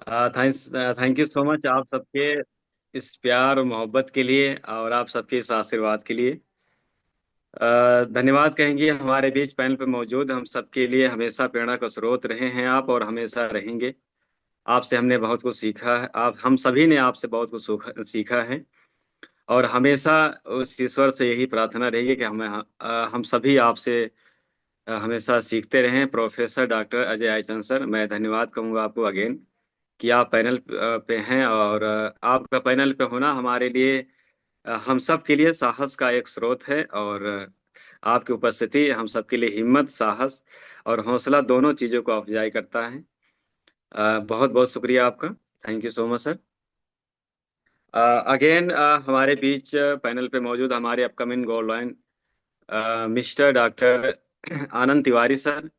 Thank you so much आप सबके इस प्यार और मोहब्बत के लिए और आप सबके इस आशीर्वाद के लिए। धन्यवाद कहेंगे हमारे बीच पैनल पे मौजूद हम सबके लिए हमेशा प्रेरणा का स्रोत रहे हैं आप और हमेशा रहेंगे। आपसे हमने बहुत कुछ सीखा है, आप हम सभी ने आपसे बहुत कुछ सीखा है। और हमेशा उस ईश्वर से यही प्रार्थना रहेगी कि हम सभी आपसे हमेशा सीखते रहें। प्रोफेसर डॉक्टर अजय आयचन सर, मैं धन्यवाद कहूँगा आपको अगेन कि आप पैनल पे हैं और आपका पैनल पे होना हमारे लिए हम सब के लिए साहस का एक स्रोत है। और आपकी उपस्थिति हम सब के लिए हिम्मत, साहस और हौसला दोनों चीजों को अफजाई करता है। बहुत बहुत शुक्रिया आपका। Thank you so much sir. Again हमारे बीच पैनल पे मौजूद हमारे upcoming gold mister doctor Anand Tiwari sir.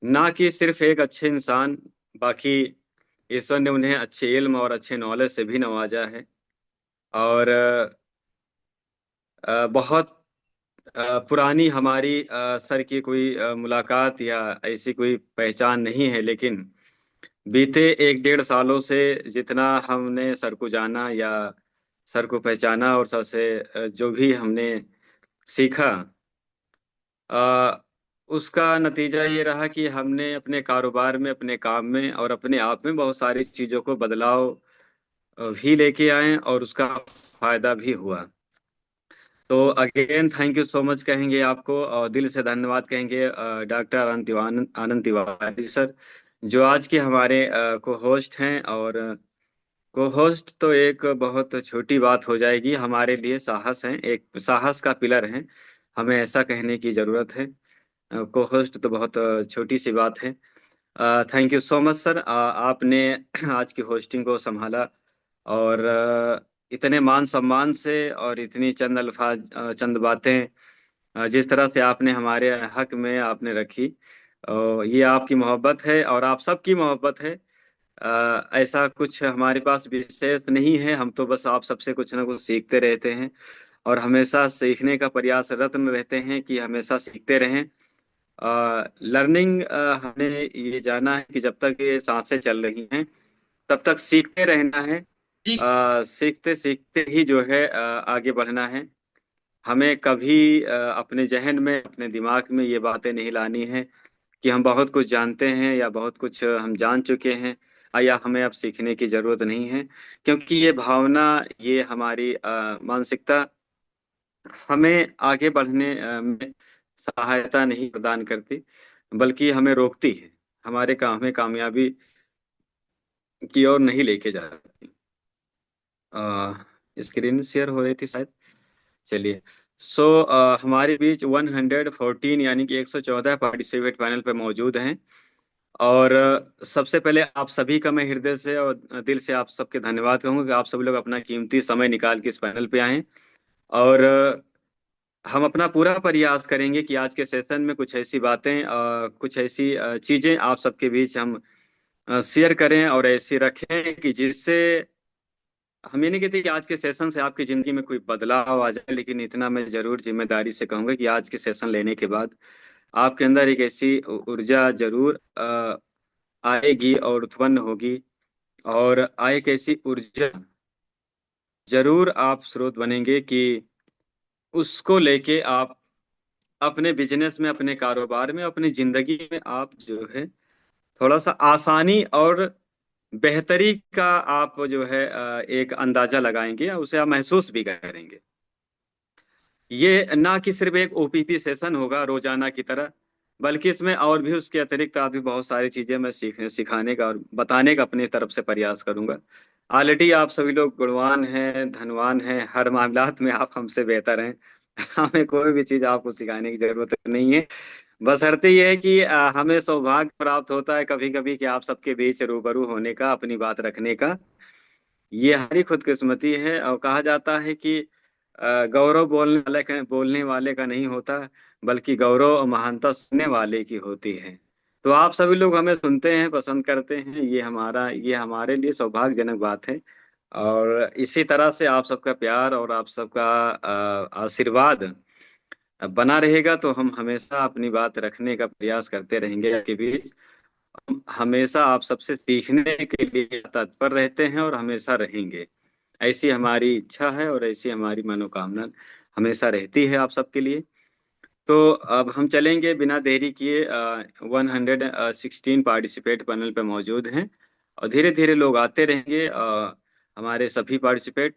ना कि सिर्फ एक अच्छे इंसान, बाकी ईश्वर ने उन्हें अच्छे इल्म और अच्छे नॉलेज से भी नवाजा है। और बहुत पुरानी हमारी सर की कोई मुलाकात या ऐसी कोई पहचान नहीं है, लेकिन बीते एक डेढ़ सालों से जितना हमने सर को जाना या सर को पहचाना और सर से जो भी हमने सीखा, अ, उसका नतीजा ये रहा कि हमने अपने कारोबार में, अपने काम में और अपने आप में बहुत सारी चीजों को बदलाव भी लेके आए और उसका फायदा भी हुआ। तो again thank you so much कहेंगे आपको और दिल से धन्यवाद कहेंगे डॉक्टर आनंद तिवारी सर, जो आज के हमारे को होस्ट हैं। और को होस्ट तो एक बहुत छोटी बात हो जाएगी हमारे लिए, साहस है, एक साहस का पिलर है, हमें ऐसा कहने की जरूरत है। को होस्ट तो बहुत छोटी सी बात है। Thank you so much sir, आपने आज की होस्टिंग को संभाला और इतने मान सम्मान से और इतनी चंद अल्फाज, चंद बातें जिस तरह से आपने हमारे हक में आपने रखी, ये आपकी मोहब्बत है और आप सबकी मोहब्बत है। ऐसा कुछ हमारे पास विशेष नहीं है, हम तो बस आप सबसे कुछ ना कुछ सीखते रहते हैं और हमेशा सीखने का प्रयास रत्न रहते हैं कि हमेशा सीखते रहें। लर्निंग, हमने ये जाना है कि जब तक ये सांसें चल रही हैं तब तक सीखते रहना है। जी। सीखते सीखते ही जो है आगे बढ़ना है। हमें कभी अपने जहन में, अपने दिमाग में ये बातें नहीं लानी है कि हम बहुत कुछ जानते हैं या बहुत कुछ हम जान चुके हैं, या हमें अब सीखने की जरूरत नहीं है। क्योंकि ये भावना, ये हमारी मानसिकता हमें आगे बढ़ने में सहायता नहीं प्रदान करती, बल्कि हमें रोकती है, हमें कामयाबी की ओर नहीं लेके जाती। स्क्रीन शेयर हो रही थी शायद। चलिए। सो हमारे बीच 114 यानी कि 114 पार्टिसिपेट पैनल पे मौजूद हैं। और सबसे पहले आप सभी का मैं हृदय से और दिल से आप सबके धन्यवाद कहूंगा कि आप सभी लोग अपना कीमती समय निकाल के इस पैनल पे आए। और हम अपना पूरा प्रयास करेंगे कि आज के सेशन में कुछ ऐसी बातें, कुछ ऐसी चीजें आप सबके बीच हम शेयर करें और ऐसी रखें कि जिससे हम ये नहीं कहते कि आज के सेशन से आपकी जिंदगी में कोई बदलाव आ जाए, लेकिन इतना मैं जरूर जिम्मेदारी से कहूंगा कि आज के सेशन लेने के बाद आपके अंदर एक ऐसी ऊर्जा जरूर आएगी और उत्पन्न होगी। और एक ऐसी ऊर्जा जरूर आप स्रोत बनेंगे कि उसको लेके आप अपने बिजनेस में, अपने कारोबार में, अपनी जिंदगी में आप जो है थोड़ा सा आसानी और बेहतरी का आप जो है एक अंदाजा लगाएंगे या उसे आप महसूस भी करेंगे। ये ना कि सिर्फ एक ओपीपी सेशन होगा रोजाना की तरह, बल्कि इसमें और भी उसके अतिरिक्त आप भी बहुत सारी चीजें मैं सीखने सिखाने का और बताने का अपनी तरफ से प्रयास करूंगा। ऑलरेडी आप सभी लोग गुणवान हैं, धनवान हैं, हर मामलात में आप हमसे बेहतर हैं। हमें कोई भी चीज आपको सिखाने की जरूरत नहीं है। बशर्ते ये है कि हमें सौभाग्य प्राप्त होता है कभी कभी कि आप सबके बीच रूबरू होने का, अपनी बात रखने का। ये हमारी खुदकिस्मती है। और कहा जाता है कि गौरव बोलने वाले का नहीं होता, बल्कि गौरव और महानता सुनने वाले की होती है। तो आप सभी लोग हमें सुनते हैं, पसंद करते हैं, ये हमारे लिए सौभाग्यजनक बात है। और इसी तरह से आप सबका प्यार और आप सबका आशीर्वाद बना रहेगा तो हम हमेशा अपनी बात रखने का प्रयास करते रहेंगे आपके बीच। हम हमेशा आप सबसे सीखने के लिए तत्पर रहते हैं और हमेशा रहेंगे। ऐसी हमारी इच्छा है और ऐसी हमारी मनोकामना हमेशा रहती है आप सबके लिए। तो अब हम चलेंगे बिना देरी किए। 116 पार्टिसिपेट पैनल पे मौजूद हैं और धीरे धीरे लोग आते रहेंगे। हमारे सभी पार्टिसिपेट।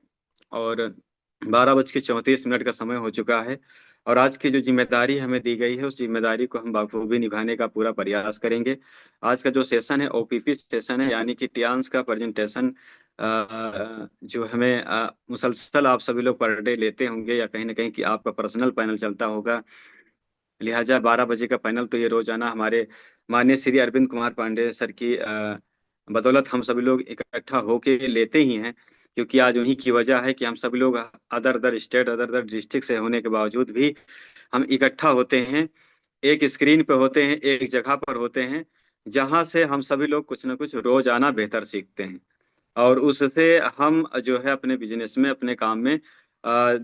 और 12:34 का समय हो चुका है। और आज की जो जिम्मेदारी हमें दी गई है उस जिम्मेदारी को हम बखूबी निभाने का पूरा प्रयास करेंगे। आज का जो सेशन है ओपीपी सेशन है, यानी कि टियान्स का प्रेजेंटेशन, जो हमें मुसलसल आप सभी लोग पर डे लेते होंगे या कहीं ना कहीं कि आपका पर्सनल पैनल चलता होगा। लिहाजा 12 बजे का पैनल तो ये रोजाना हमारे माननीय श्री अरविंद कुमार पांडे सर की बदौलत हम सभी लोग इकट्ठा होके लेते ही हैं। क्योंकि आज उन्हीं की वजह है कि हम सभी लोग other other state other other district से होने के बावजूद भी हम इकट्ठा होते हैं, एक स्क्रीन पे होते हैं, एक जगह पर होते हैं, जहां से हम सभी लोग कुछ ना कुछ रोजाना बेहतर सीखते हैं। और उससे हम जो है अपने बिजनेस में अपने काम में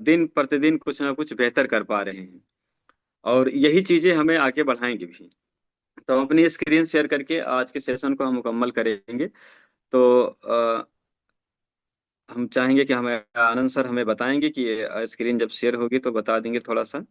दिन प्रतिदिन कुछ ना कुछ बेहतर कर पा रहे हैं। और यही चीजें हमें आगे बढ़ाएंगी भी। तो हम अपनी स्क्रीन शेयर करके आज के सेशन को हम मुकम्मल करेंगे। तो हम चाहेंगे कि हमें आनंद सर हमें बताएंगे कि ये स्क्रीन जब शेयर होगी तो बता देंगे थोड़ा सा।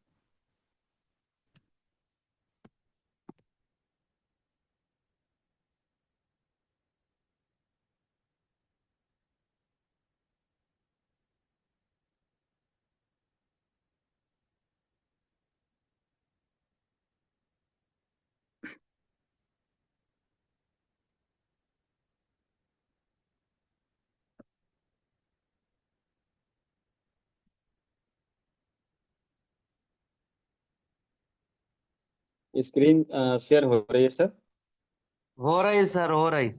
स्क्रीन शेयर हो रही है सर? हो रही सर, हो रही।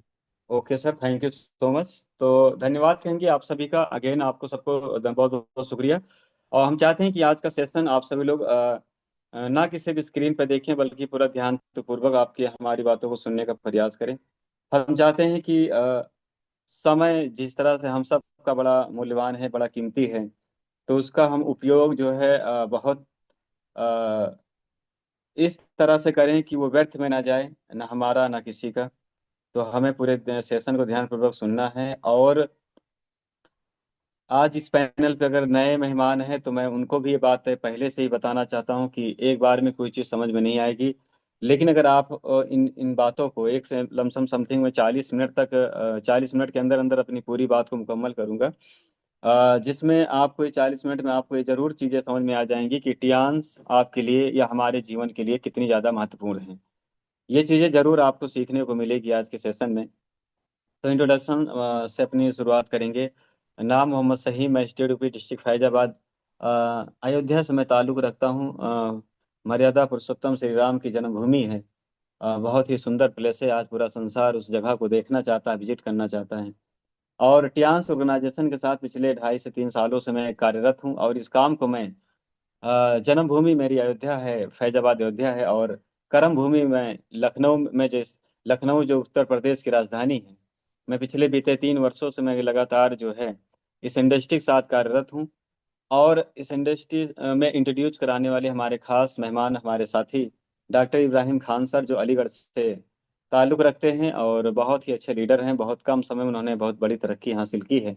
Okay sir, thank you so much. तो धन्यवाद कहेंगे आप सभी का, अगेन आपको सबको बहुत बहुत शुक्रिया। और हम चाहते हैं कि आज का सेशन आप सभी लोग ना कि सिर्फ स्क्रीन पर देखें बल्कि पूरा ध्यान पूर्वक आपकी हमारी बातों को सुनने का प्रयास करें। हम चाहते हैं कि समय जिस तरह से हम सब का बड़ा मूल्यवान है, बड़ा कीमती है, तो उसका हम उपयोग जो है बहुत अ, इस तरह से करें कि वो व्यर्थ में ना जाए, ना हमारा ना किसी का। तो हमें पूरे सेशन को ध्यानपूर्वक सुनना है। और आज इस पैनल पे अगर नए मेहमान हैं तो मैं उनको भी ये बात पहले से ही बताना चाहता हूँ कि एक बार में कोई चीज़ समझ में नहीं आएगी। लेकिन अगर आप इन इन बातों को एक से लमसम समथिंग में 40 मिनट तक 40 मिनट के अंदर अंदर अपनी पूरी बात को मुकम्मल करूंगा, जिसमें आपको ये 40 मिनट में आपको ये जरूर चीज़ें समझ में आ जाएंगी कि टियान्स आपके लिए या हमारे जीवन के लिए कितनी ज़्यादा महत्वपूर्ण है। ये चीज़ें जरूर आपको सीखने को मिलेगी आज के सेशन में। तो इंट्रोडक्शन से अपनी शुरुआत करेंगे। नाम मोहम्मद सही, मैं state UP district Faizabad Ayodhya से मैं ताल्लुक़ रखता हूँ। मर्यादा पुरुषोत्तम श्री राम की जन्मभूमि है। बहुत ही सुंदर प्लेस है। आज पूरा संसार उस जगह को देखना चाहता है, विजिट करना चाहता है। और टियान्स ऑर्गेनाइजेशन के साथ पिछले 2.5 से 3 सालों से मैं कार्यरत हूँ और इस काम को मैं जन्मभूमि मेरी अयोध्या है, फैजाबाद अयोध्या है। और कर्म भूमि में लखनऊ में, जिस लखनऊ जो उत्तर प्रदेश की राजधानी है, मैं पिछले बीते 3 वर्षों से मैं लगातार जो है इस इंडस्ट्री के साथ कार्यरत हूँ। और इस इंडस्ट्री में इंट्रोड्यूस कराने वाले हमारे खास मेहमान, हमारे साथी डॉक्टर इब्राहिम खान सर, जो अलीगढ़ से ताल्लुक़ रखते हैं और बहुत ही अच्छे लीडर हैं। बहुत कम समय में उन्होंने बहुत बड़ी तरक्की हासिल की है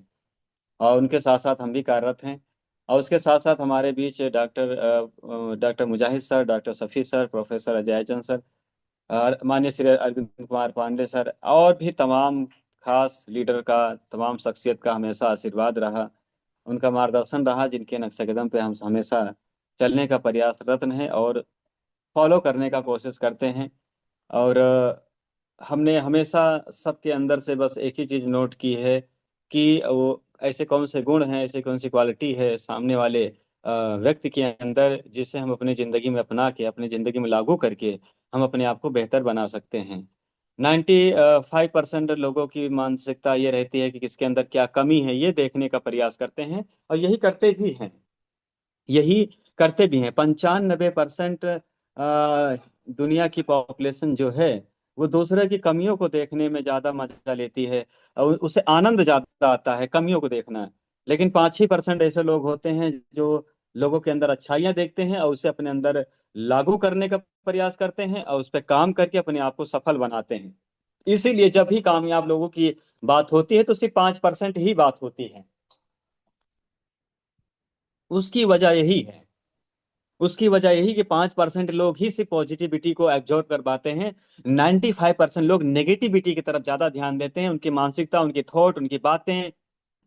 और उनके साथ साथ हम भी कार्यरत हैं। और उसके साथ साथ हमारे बीच doctor Mujahid sir, doctor Shafi sir, professor Ajay Chand sir, माननीय श्री अरविंद कुमार पांडे सर और भी तमाम खास लीडर का, तमाम शख्सियत का हमेशा आशीर्वाद रहा, उनका मार्गदर्शन रहा, जिनके नक्शे कदम पे हम हमेशा चलने का प्रयासरत हैं और फॉलो करने का कोशिश करते हैं। और हमने हमेशा सबके अंदर से बस एक ही चीज नोट की है कि वो ऐसे कौन से गुण हैं, ऐसे कौन सी क्वालिटी है सामने वाले व्यक्ति के अंदर, जिसे हम अपनी जिंदगी में अपना के, अपनी जिंदगी में लागू करके हम अपने आप को बेहतर बना सकते हैं। 95% लोगों की मानसिकता ये रहती है कि किसके अंदर क्या कमी है, ये देखने का प्रयास करते हैं और यही करते भी हैं। यही करते भी हैं। 95% दुनिया की पॉपुलेशन जो है वो दूसरे की कमियों को देखने में ज्यादा मजा लेती है और उसे आनंद ज्यादा आता है कमियों को देखना। लेकिन 5 ही % ऐसे लोग होते हैं जो लोगों के अंदर अच्छाइयां देखते हैं और उसे अपने अंदर लागू करने का प्रयास करते हैं और उस पर काम करके अपने आप को सफल बनाते हैं। इसीलिए जब भी कामयाब लोगों की बात होती है तो सिर्फ 5% ही बात होती है। उसकी वजह यही है, उसकी वजह यही कि 5% लोग ही सिर्फ पॉजिटिविटी को एब्जॉर्ब कर पाते हैं। 95% लोग नेगेटिविटी की तरफ ज्यादा ध्यान देते हैं। उनकी मानसिकता, उनकी थॉट, उनकी बातें,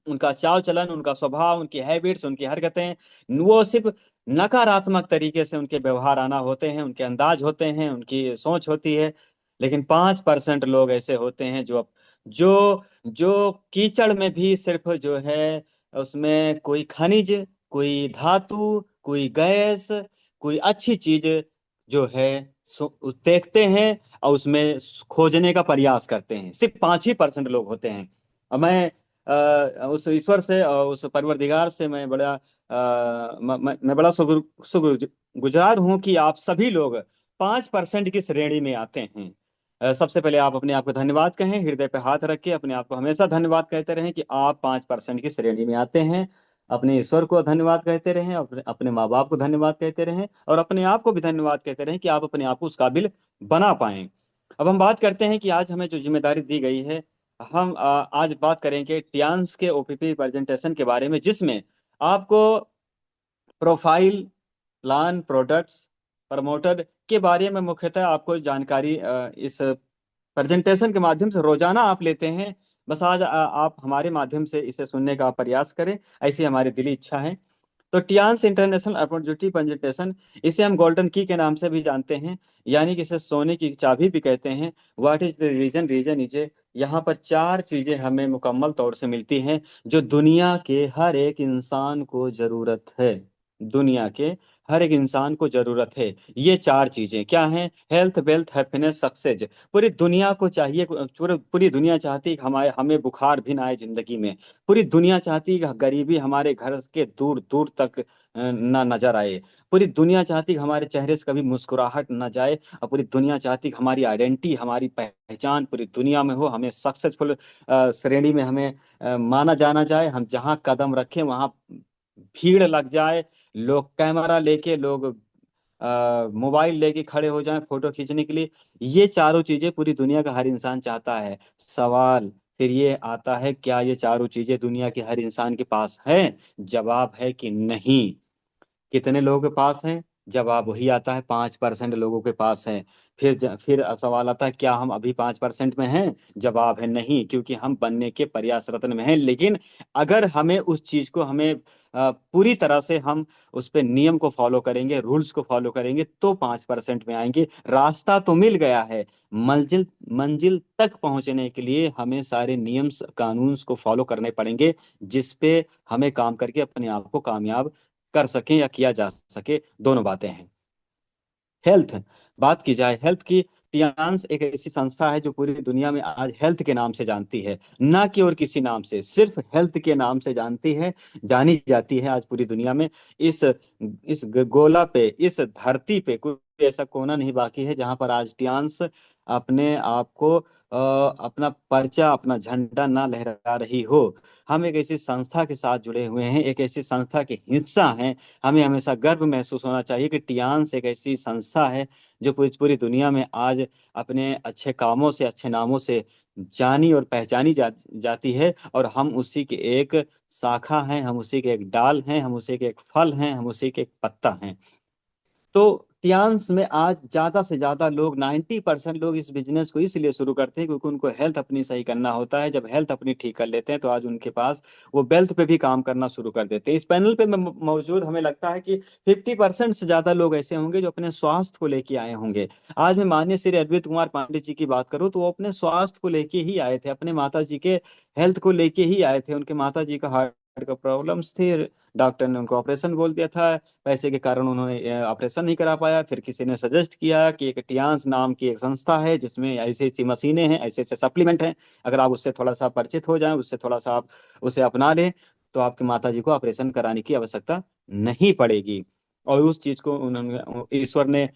उनका चाल चलन, उनका स्वभाव, उनकी हैबिट्स, उनकी हरकतें, वो सिर्फ नकारात्मक तरीके से उनके व्यवहार आना होते हैं, उनके अंदाज होते हैं, उनकी सोच होती है। लेकिन 5% लोग ऐसे होते हैं जो जो जो कीचड़ में भी सिर्फ जो है उसमें कोई खनिज, कोई धातु, कोई गैस, कोई अच्छी चीज जो है देखते हैं और उसमें खोजने का प्रयास करते हैं। सिर्फ 5% लोग होते हैं। और मैं उस ईश्वर से और उस परवरदिगार से मैं बड़ा मैं बड़ा शुक्रगुजार हूँ कि आप सभी लोग 5% की श्रेणी में आते हैं। सबसे पहले आप अपने आप को धन्यवाद कहें, हृदय पे हाथ रख के अपने आप को हमेशा धन्यवाद कहते रहें कि आप 5% की श्रेणी में आते हैं। अपने ईश्वर को धन्यवाद कहते रहें, अपने अपने माँ बाप को धन्यवाद कहते रहें, और अपने आप को भी धन्यवाद कहते रहें कि आप अपने आप को उस काबिल बना पाएं। अब हम बात करते हैं कि आज हमें जो जिम्मेदारी दी गई है, हम आज बात करेंगे टियान्स के ओपीपी प्रेजेंटेशन के बारे में, जिसमें आपको प्रोफाइल, प्लान, प्रोडक्ट्स, प्रमोटर के बारे में मुख्यतः आपको जानकारी इस प्रेजेंटेशन के माध्यम से रोजाना आप लेते हैं। बस आज आप हमारे माध्यम से इसे सुनने का प्रयास करें, ऐसी हमारी दिली इच्छा है। तो टियान्स इंटरनेशनल अपॉर्चुनिटी प्रेजेंटेशन, इसे हम गोल्डन की के नाम से भी जानते हैं, यानी कि इसे सोने की चाबी भी कहते हैं। What is the reason? Reason is, यहाँ पर चार चीजें हमें मुकम्मल तौर से मिलती हैं जो दुनिया के हर एक इंसान को जरूरत है। दुनिया के हर एक इंसान को जरूरत है। ये चार चीजें क्या हैं? Health, wealth, happiness, success. पूरी दुनिया को चाहिए, पूरी दुनिया चाहती है कि हमारे हमें बुखार भी ना आए जिंदगी में। पूरी दुनिया चाहती है कि गरीबी हमारे घर के दूर दूर तक ना नजर आए। पूरी दुनिया चाहती है कि हमारे चेहरे से कभी मुस्कुराहट ना जाए। और पूरी दुनिया चाहती है कि हमारी आइडेंटिटी, हमारी पहचान पूरी दुनिया में हो, हमें सक्सेसफुल श्रेणी में हमें माना जाना जाए। हम जहाँ कदम रखें वहां भीड़ लग जाए, लोग कैमरा लेके, लोग मोबाइल लेके खड़े हो जाएं फोटो खींचने के लिए। ये चारों चीजें पूरी दुनिया का हर इंसान चाहता है। सवाल फिर ये आता है, क्या ये चारों चीजें दुनिया के हर इंसान के पास है? जवाब है कि नहीं। कितने लोगों के पास है? जवाब वही आता है, 5% लोगों के पास है। फिर सवाल आता है, क्या हम अभी 5% में हैं? जवाब है नहीं, क्योंकि हम बनने के प्रयासरत में हैं। लेकिन अगर हमें उस चीज को हमें पूरी तरह से हम उस पे नियम को फॉलो करेंगे, रूल्स को फॉलो करेंगे, तो 5% में आएंगे। रास्ता तो मिल गया है, मंजिल मंजिल तक पहुंचने के लिए हमें सारे नियम कानून को फॉलो करने पड़ेंगे, जिस पे हमें काम करके अपने आप को कामयाब कर सकें या किया जा सके। दोनों बातें हैं। हेल्थ, बात की जाए हेल्थ की, टियान्स एक ऐसी संस्था है जो पूरी दुनिया में आज हेल्थ के नाम से जानती है, ना कि और किसी नाम से, सिर्फ हेल्थ के नाम से जानती है, जानी जाती है आज पूरी दुनिया में। इस गोला पे, इस धरती पे कोई ऐसा कोना नहीं बाकी है जहां पर आज टियान्स अपने आप को अपना पर्चा, अपना झंडा ना लहरा रही हो। हम एक ऐसी संस्था के साथ जुड़े हुए हैं, एक ऐसी संस्था के हिस्सा हैं। हमें हमेशा गर्व महसूस होना चाहिए कि टियान्स एक ऐसी संस्था है जो पूरी पूरी दुनिया में आज अपने अच्छे कामों से, अच्छे नामों से जानी और पहचानी जाती है। और हम उसी के एक शाखा हैं, हम उसी के एक डाल हैं, हम उसी के एक फल हैं, हम उसी के एक पत्ता हैं। तो टियान्स में आज ज्यादा से ज्यादा लोग, 90% लोग इस बिजनेस को इसलिए शुरू करते हैं क्योंकि उनको हेल्थ अपनी सही करना होता है। जब हेल्थ अपनी ठीक कर लेते हैं तो आज उनके पास वो वेल्थ पे भी काम करना शुरू कर देते हैं। इस पैनल पे मौजूद हमें लगता है कि 50% से ज्यादा लोग ऐसे होंगे जो अपने स्वास्थ्य को लेके आए होंगे। आज मैं माननीय श्री अरविंद कुमार पांडे जी की बात करूं तो वो अपने स्वास्थ्य को लेके ही आए थे, अपने माता जी के हेल्थ को लेके ही आए थे। उनके माता जी का हार्ट का प्रॉब्लम्स थे, डॉक्टर ने उनको ऑपरेशन बोल दिया था। पैसे के कारण उन्होंने ऑपरेशन नहीं करा पाया। फिर किसी ने सजेस्ट किया कि एक टियान्स नाम की एक संस्था है जिसमें ऐसी ऐसी मशीनें हैं, ऐसे ऐसे सप्लीमेंट हैं, अगर आप उससे थोड़ा सा परिचित हो जाएं, उससे थोड़ा सा आप उसे अपना लें, तो आपकी माता जी को ऑपरेशन कराने की आवश्यकता नहीं पड़ेगी। और उस चीज को उन्होंने, ईश्वर ने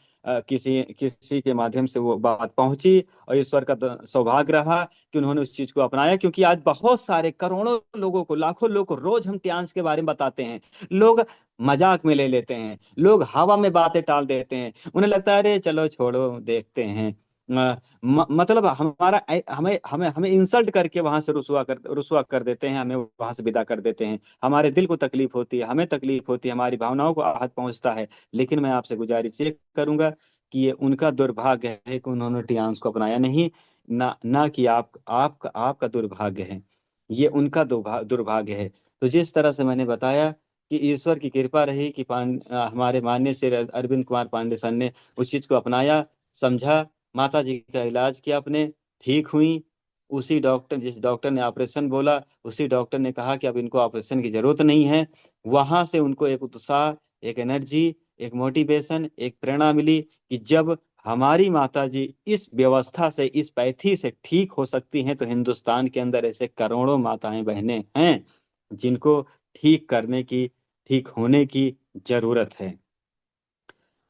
किसी किसी के माध्यम से वो बात पहुंची, और ईश्वर का सौभाग्य रहा कि उन्होंने उस चीज को अपनाया। क्योंकि आज बहुत सारे करोड़ों लोगों को, लाखों लोगों को रोज हम टियान्स के बारे में बताते हैं, लोग मजाक में ले लेते हैं, लोग हवा में बातें टाल देते हैं, उन्हें लगता है अरे चलो छोड़ो देखते हैं। मतलब हमारा हमें हमें हमें इंसल्ट करके वहां से रुसवा कर देते हैं, हमें वहां से विदा कर देते हैं। हमारे दिल को तकलीफ होती है, हमें तकलीफ होती है, हमारी भावनाओं को आहत पहुंचता है। लेकिन मैं आपसे गुजारिश ये करूंगा कि ये उनका दुर्भाग्य है कि उन्होंने टियान्स को अपनाया नहीं, ना ना कि आपका आपका दुर्भाग्य है। ये उनका दुर्भाग्य है। तो जिस तरह से मैंने बताया कि ईश्वर की कृपा रही कि हमारे माननीय श्री अरविंद कुमार पांडे सर ने उस चीज को अपनाया, समझा, माता जी का इलाज किया अपने, ठीक हुई। उसी डॉक्टर, जिस डॉक्टर ने ऑपरेशन बोला, उसी डॉक्टर ने कहा कि अब इनको ऑपरेशन की जरूरत नहीं है। वहां से उनको एक उत्साह, एक एनर्जी, एक मोटिवेशन, एक प्रेरणा मिली कि जब हमारी माता जी इस व्यवस्था से, इस पैथी से ठीक हो सकती हैं, तो हिंदुस्तान के अंदर ऐसे करोड़ों माताएं बहनें हैं जिनको ठीक करने की, ठीक होने की जरूरत है।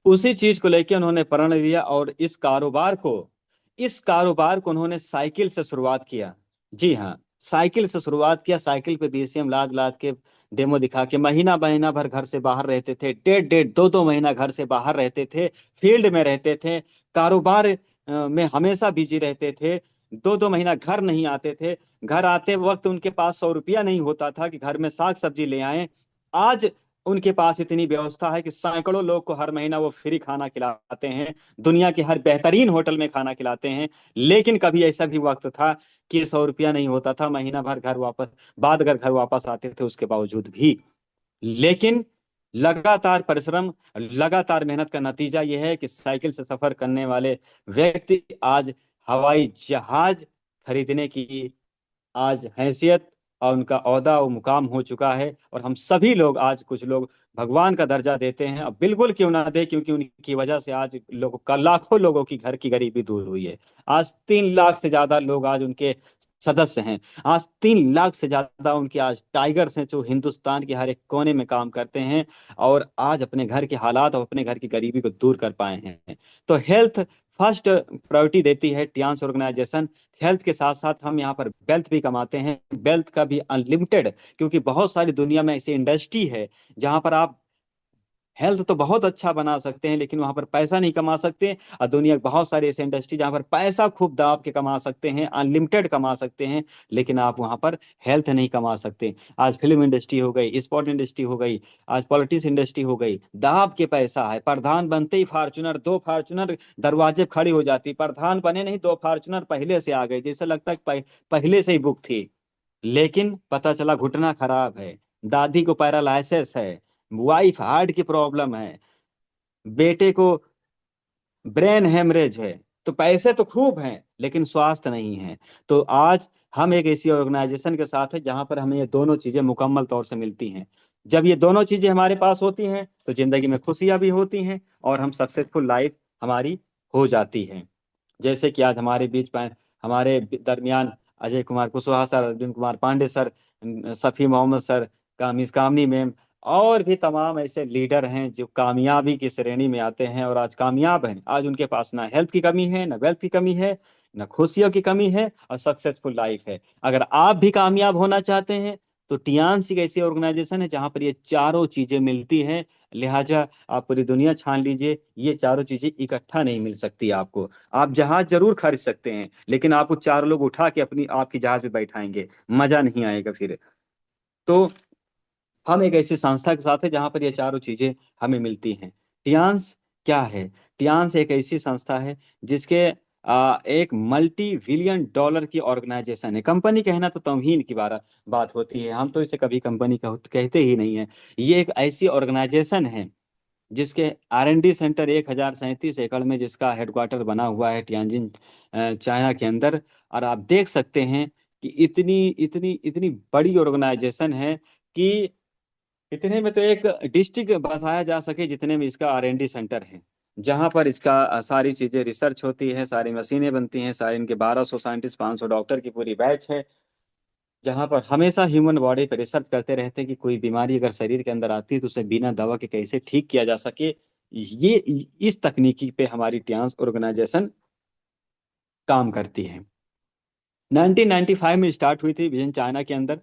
उसी चीज को लेकर उन्होंने प्रण लिया और इस कारोबार को उन्होंने साइकिल से शुरुआत किया। जी हाँ, साइकिल से शुरुआत किया। साइकिल पे बीसीएम लाद लाद के, डेमो दिखा के, महीना महीना भर घर से बाहर रहते थे, डेढ़ डेढ़ दो दो महीना घर से बाहर रहते थे, फील्ड में रहते थे, कारोबार में हमेशा बिजी रहते थे। दो दो महीना घर नहीं आते थे। घर आते वक्त उनके पास 100 रुपया नहीं होता था कि घर में साग सब्जी ले आए। आज उनके पास इतनी व्यवस्था है कि सैकड़ों लोग को हर महीना वो फ्री खाना खिलाते हैं, दुनिया के हर बेहतरीन होटल में खाना खिलाते हैं। लेकिन कभी ऐसा भी वक्त था कि 100 रुपया नहीं होता था, महीना भर घर वापस, बाद अगर घर वापस आते थे उसके बावजूद भी। लेकिन लगातार परिश्रम, लगातार मेहनत का नतीजा यह है कि साइकिल से सफर करने वाले व्यक्ति आज हवाई जहाज खरीदने की आज हैसियत और उनका ओहदा और मुकाम हो चुका है। और हम सभी लोग, आज कुछ लोग भगवान का दर्जा देते हैं, अब बिल्कुल क्यों ना दे, क्योंकि उनकी वजह से आज लोगों का, लाखों लोगों की घर की गरीबी दूर हुई है। आज 3 लाख से ज्यादा लोग आज उनके सदस्य हैं। आज 3 लाख से ज्यादा उनके आज टाइगर्स हैं जो हिंदुस्तान के हर एक कोने में काम करते हैं और आज अपने घर के हालात और अपने घर की गरीबी को दूर कर पाए हैं। तो हेल्थ फर्स्ट प्रायोरिटी देती है टियांस ऑर्गेनाइजेशन। हेल्थ के साथ साथ हम यहाँ पर वेल्थ भी कमाते हैं, वेल्थ का भी अनलिमिटेड, क्योंकि बहुत सारी दुनिया में ऐसी इंडस्ट्री है जहां पर आप हेल्थ तो बहुत अच्छा बना सकते हैं लेकिन वहां पर पैसा नहीं कमा सकते। और दुनिया की बहुत सारी ऐसी इंडस्ट्री जहां पर पैसा खूब दाब के कमा सकते हैं, अनलिमिटेड कमा सकते हैं, लेकिन आप वहां पर हेल्थ नहीं कमा सकते। आज फिल्म इंडस्ट्री हो गई, स्पोर्ट इंडस्ट्री हो गई, आज पॉलिटिक्स इंडस्ट्री हो गई, दाब के पैसा है। प्रधान बनते ही फॉर्चुनर, 2 फॉर्चुनर दरवाजे खड़ी हो जाती, प्रधान बने नहीं, 2 फॉर्चुनर पहले से आ गए, जैसे लगता है कि पहले से ही बुक थी। लेकिन पता चला घुटना खराब है, दादी को पैरालाइसिस है, वाइफ हार्ट की प्रॉब्लम है, बेटे को ब्रेन हेमरेज है। तो पैसे तो खूब हैं लेकिन स्वास्थ्य नहीं है। तो आज हम एक ऐसी ऑर्गेनाइजेशन के साथ है जहां पर हमें ये दोनों चीजें मुकम्मल तौर से मिलती हैं। जब ये दोनों चीजें हमारे पास होती हैं तो जिंदगी में खुशियां भी होती हैं और हम सक्सेसफुल लाइफ हमारी हो जाती है। जैसे कि आज हमारे बीच में, हमारे दरमियान Ajay Kumar Kushwaha sir, Arjun Kumar Pandey sir, Safi Mohammad sir, miss Kamini ma'am, और भी तमाम ऐसे लीडर हैं जो कामयाबी की श्रेणी में आते हैं और आज कामयाब हैं। आज उनके पास ना हेल्थ की कमी है, ना वेल्थ की कमी है, ना खुशियों की कमी है, और सक्सेसफुल लाइफ है। अगर आप भी कामयाब होना चाहते हैं तो टियान्स एक ऐसी ऑर्गेनाइजेशन है जहां पर ये चारों चीजें मिलती हैं। लिहाजा आप पूरी दुनिया छान लीजिए, ये चारों चीजें इकट्ठा नहीं मिल सकती आपको। आप जहाज जरूर खरीद सकते हैं लेकिन आपको 4 लोग उठा के अपनी आपकी जहाज पे बैठाएंगे, मजा नहीं आएगा फिर। तो हम एक ऐसी संस्था के साथ है जहां पर ये चारों चीजें हमें मिलती हैं। टियान्स क्या है? टियान्स एक ऐसी संस्था है जिसके एक मल्टी बिलियन डॉलर की ऑर्गेनाइजेशन है। कंपनी कहना तो तौहीन की बात होती है, हम तो इसे कभी कंपनी कहते ही नहीं है। ये एक ऐसी ऑर्गेनाइजेशन है जिसके R&D सेंटर 1037 एकड़ में, जिसका हेडक्वार्टर बना हुआ है तियानजिन, चाइना के अंदर। और आप देख सकते हैं कि इतनी इतनी इतनी बड़ी ऑर्गेनाइजेशन है कि इतने में तो एक डिस्ट्रिक्ट बसाया जा सके जितने में इसका R&D सेंटर है, जहां पर इसका सारी चीजें रिसर्च होती है, सारी मशीनें बनती हैं, सारे इनके 1200 साइंटिस्ट, 500 डॉक्टर की पूरी बैच है, जहां पर हमेशा ह्यूमन बॉडी पर रिसर्च करते रहते हैं कि कोई बीमारी अगर शरीर के अंदर आती है तो उसे बिना दवा के कैसे ठीक किया जा सके। ये इस तकनीकी पे हमारी टियान्स ऑर्गेनाइजेशन काम करती है। 1995 में स्टार्ट हुई थी विजन चाइना के अंदर,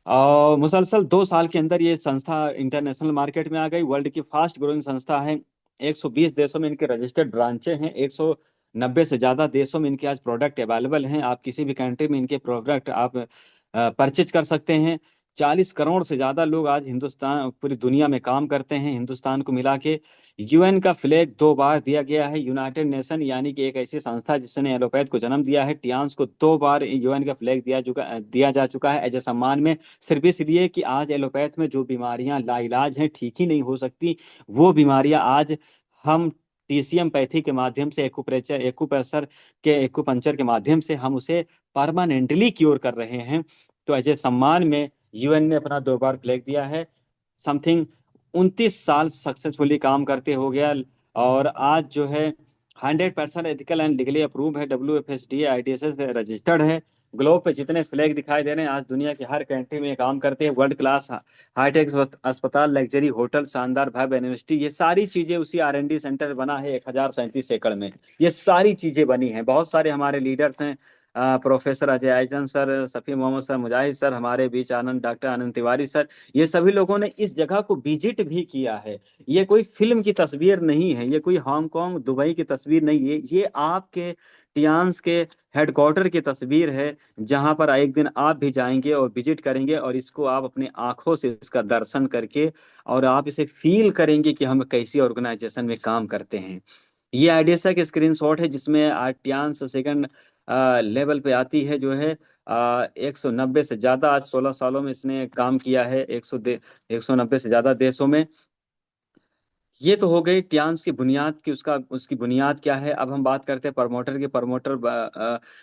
और मुसलसल 2 साल के अंदर ये संस्था इंटरनेशनल मार्केट में आ गई। वर्ल्ड की फास्ट ग्रोइंग संस्था है। 120 देशों में इनके रजिस्टर्ड ब्रांचें हैं, 90 से ज़्यादा देशों में इनके आज प्रोडक्ट अवेलेबल हैं। आप किसी भी कंट्री में इनके प्रोडक्ट आप परचेज कर सकते हैं। 40 करोड़ से ज़्यादा लोग आज हिंदुस्तान पूरी दुनिया में काम करते हैं, हिंदुस्तान को मिला के। यूएन का फ्लैग 2 बार दिया गया है। यूनाइटेड नेशन यानी कि एक ऐसी संस्था जिसने एलोपैथ को जन्म दिया है, टियान्स को 2 बार यूएन का फ्लैग दिया जा चुका है एज ए सम्मान में। सिर्फ इसलिए कि आज एलोपैथ में जो बीमारियां लाइलाज हैं, ठीक ही नहीं हो सकती, वो बीमारियां आज हम टीसीएम पैथी के माध्यम से, एक्यूपंचर के माध्यम से हम उसे परमानेंटली क्योर कर रहे हैं। तो एज ए सम्मान में यूएन ने अपना 2 बार फ्लैग दिया है। समथिंग 29 साल सक्सेसफुली काम करते हो गया। और आज जो है 100% एथिकल एंड लीगली अप्रूव है, WFSDA IDSS रजिस्टर्ड है। ग्लोब पे जितने फ्लैग दिखाई दे रहे हैं आज दुनिया के हर कंट्री में ये काम करते हैं। वर्ल्ड क्लास हाईटेक अस्पताल, लग्जरी होटल, शानदार भव्य यूनिवर्सिटी, ये सारी चीजें उसी R&D सेंटर बना है 1037 एकड़ में। ये सारी चीजें बनी हैं। बहुत सारे हमारे लीडर्स हैं, professor Ajay Aijan sir, Safi Mohammad sir, Mujahid sir, हमारे बीच डॉक्टर आनंद तिवारी सर, ये सभी लोगों ने इस जगह को विजिट भी किया है। ये कोई फिल्म की तस्वीर नहीं है, ये कोई हांगकांग दुबई की तस्वीर नहीं है, ये आपके टियान्स के हेडक्वार्टर की तस्वीर है, जहां पर एक दिन आप भी जाएंगे और विजिट करेंगे और इसको आप अपनी आंखों से इसका दर्शन करके और आप इसे फील करेंगे कि हम कैसी ऑर्गेनाइजेशन में काम करते हैं। ये आइडिया का स्क्रीनशॉट है जिसमें आर्टियान्स सेकंड लेवल पे आती है, जो है 190 से ज्यादा, आज 16 सालों में इसने काम किया है 190 से ज्यादा देशों में। ये तो हो गई टियान्स की बुनियाद की, उसकी बुनियाद क्या है। अब हम बात करते हैं प्रमोटर की। प्रमोटर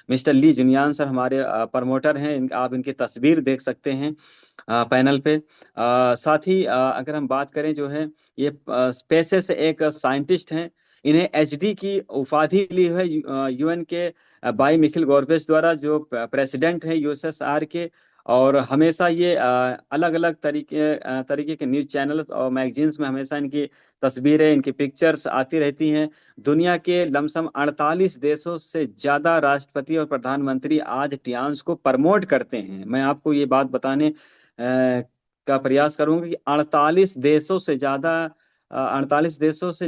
मिस्टर ली जुनियान सर हमारे प्रमोटर हैं। आप इनकी तस्वीर देख सकते हैं पैनल पे। साथ ही अगर हम बात करें, जो है ये पेशे से एक साइंटिस्ट हैं। इन्हें एचडी की उपाधि ली है यूएन के बाई मिखिल गॉर्बेज द्वारा, जो प्रेसिडेंट हैं यूएसएसआर के। और हमेशा ये अलग अलग तरीके के न्यूज चैनल्स और मैगजीन्स में हमेशा इनकी तस्वीरें, इनकी पिक्चर्स आती रहती हैं। दुनिया के लमसम 48 देशों से ज्यादा राष्ट्रपति और प्रधानमंत्री आज टियान्स को प्रमोट करते हैं। मैं आपको ये बात बताने का प्रयास करूंगा कि 48 देशों से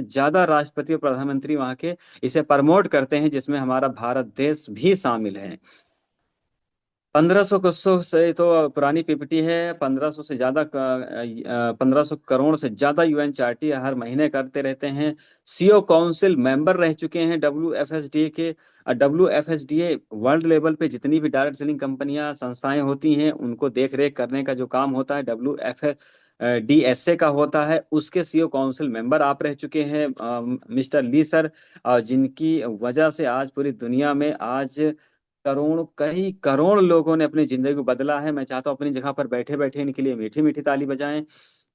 ज्यादा राष्ट्रपति और प्रधानमंत्री वहां के इसे प्रमोट करते हैं, जिसमें हमारा भारत देश भी शामिल है। 1500 कुछ से तो पुरानी पीपीटी है। 1500 करोड़ से ज्यादा यूएन चार्टी हर महीने करते रहते हैं। सीओ काउंसिल मेंबर रह चुके हैं WFSDA के। WFSDA वर्ल्ड लेवल पे जितनी भी डायरेक्ट सेलिंग कंपनियां, संस्थाएं होती हैं, उनको देख रेख करने का जो काम होता है WFDSA का होता है। उसके सीओ काउंसिल मेंबर आप रह चुके हैं मिस्टर ली सर, जिनकी वजह से आज पूरी दुनिया में आज कई करोड़ लोगों ने अपनी जिंदगी को बदला है। मैं चाहता हूँ अपनी जगह पर बैठे बैठे इनके लिए मीठी मीठी ताली बजाएं।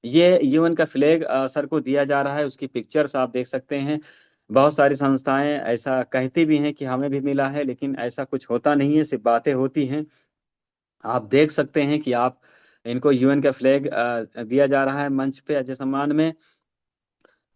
ये यूएन का फ्लैग सर को दिया जा रहा है, उसकी पिक्चर्स आप देख सकते हैं। बहुत सारी संस्थाएं ऐसा कहती भी हैं कि हमें भी मिला है, लेकिन ऐसा कुछ होता नहीं है, सिर्फ बातें होती हैं। आप देख सकते हैं कि आप इनको यूएन का फ्लैग दिया जा रहा है मंच पे अजय सम्मान में।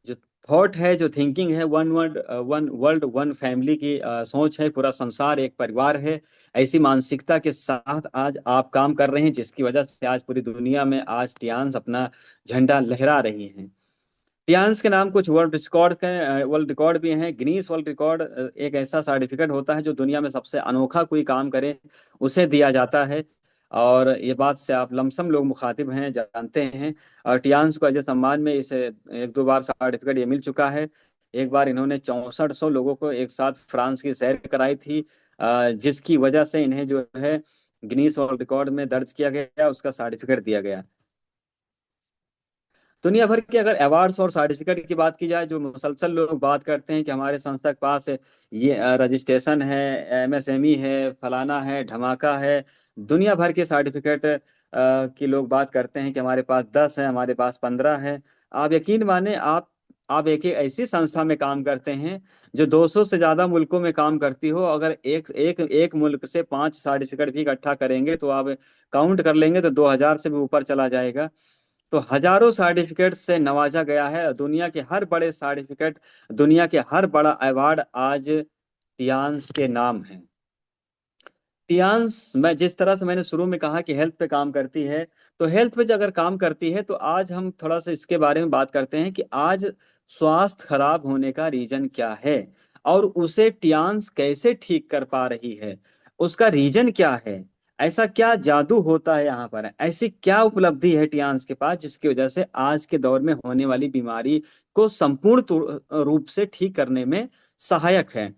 जो थॉट है, जो थिंकिंग है, one world one world one family की सोच है, पूरा संसार एक परिवार है, ऐसी मानसिकता के साथ आज आप काम कर रहे हैं, जिसकी वजह से आज पूरी दुनिया में आज टियान्स अपना झंडा लहरा रही हैं। टियान्स के नाम कुछ वर्ल्ड रिकॉर्ड भी हैं। गिनीज वर्ल्ड रिकॉर्ड एक ऐसा सर्टिफिकेट होता है जो दुनिया में सबसे अनोखा कोई काम करे उसे दिया जाता है। और ये बात से आप लमसम लोग मुखातिब हैं, जानते हैं। और टियान्स को अजय सम्मान में इसे 1-2 बार सर्टिफिकेट ये मिल चुका है। एक बार इन्होंने 6400 लोगों को एक साथ फ्रांस की सैर कराई थी, जिसकी वजह से इन्हें जो है गिनीज वर्ल्ड रिकॉर्ड में दर्ज किया गया, उसका सर्टिफिकेट दिया गया। दुनिया भर के अगर अवार्ड्स और सर्टिफिकेट की बात की जाए, जो मुसलसल लोग बात करते हैं कि हमारे संस्था के पास ये रजिस्ट्रेशन है, MSME है, फलाना है, धमाका है, दुनिया भर के सर्टिफिकेट की लोग बात करते हैं कि हमारे पास 10 है, हमारे पास 15 है। आप यकीन माने, आप एक ऐसी संस्था में काम करते हैं जो 200 से ज्यादा मुल्कों में काम करती हो। अगर एक एक एक मुल्क से 5 सर्टिफिकेट भी इकट्ठा करेंगे तो आप काउंट कर लेंगे तो 2000 से भी ऊपर चला जाएगा। तो हजारों सर्टिफिकेट से नवाजा गया है दुनिया के हर बड़े सर्टिफिकेट, दुनिया के हर बड़ा अवार्ड आज टियान्स के नाम है। टियान्स, मैं जिस तरह से मैंने शुरू में कहा कि हेल्थ पे काम करती है, तो हेल्थ पे जो अगर काम करती है तो आज हम थोड़ा सा इसके बारे में बात करते हैं कि आज स्वास्थ्य खराब होने का रीजन क्या है। और उसे टियान्स कैसे ठीक कर पा रही है, उसका रीजन क्या है। ऐसा क्या जादू होता है यहाँ पर, ऐसी क्या उपलब्धि है टियान्स के पास जिसकी वजह से आज के दौर में होने वाली बीमारी को संपूर्ण रूप से ठीक करने में सहायक है।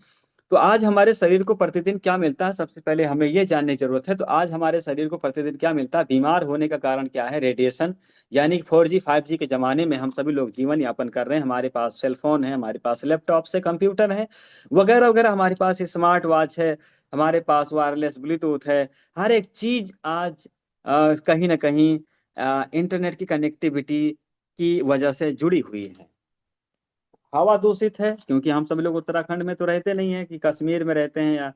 तो आज हमारे शरीर को प्रतिदिन क्या मिलता है, सबसे पहले हमें ये जानने की जरूरत है। तो आज हमारे शरीर को प्रतिदिन क्या मिलता है, बीमार होने का कारण क्या है, रेडिएशन। यानी कि 4G 5G के जमाने में हम सभी लोग जीवन यापन कर रहे हैं, हमारे पास सेल फोन है, हमारे पास लैपटॉप से कंप्यूटर है, वगैरह वगैरह, हमारे पास स्मार्ट वॉच है, हमारे पास वायरलेस ब्लूटूथ है। हर एक चीज आज कहीं ना कहीं इंटरनेट की कनेक्टिविटी की वजह से जुड़ी हुई है। हवा दूषित है क्योंकि हम सब लोग उत्तराखंड में तो रहते नहीं है कि कश्मीर में रहते हैं, या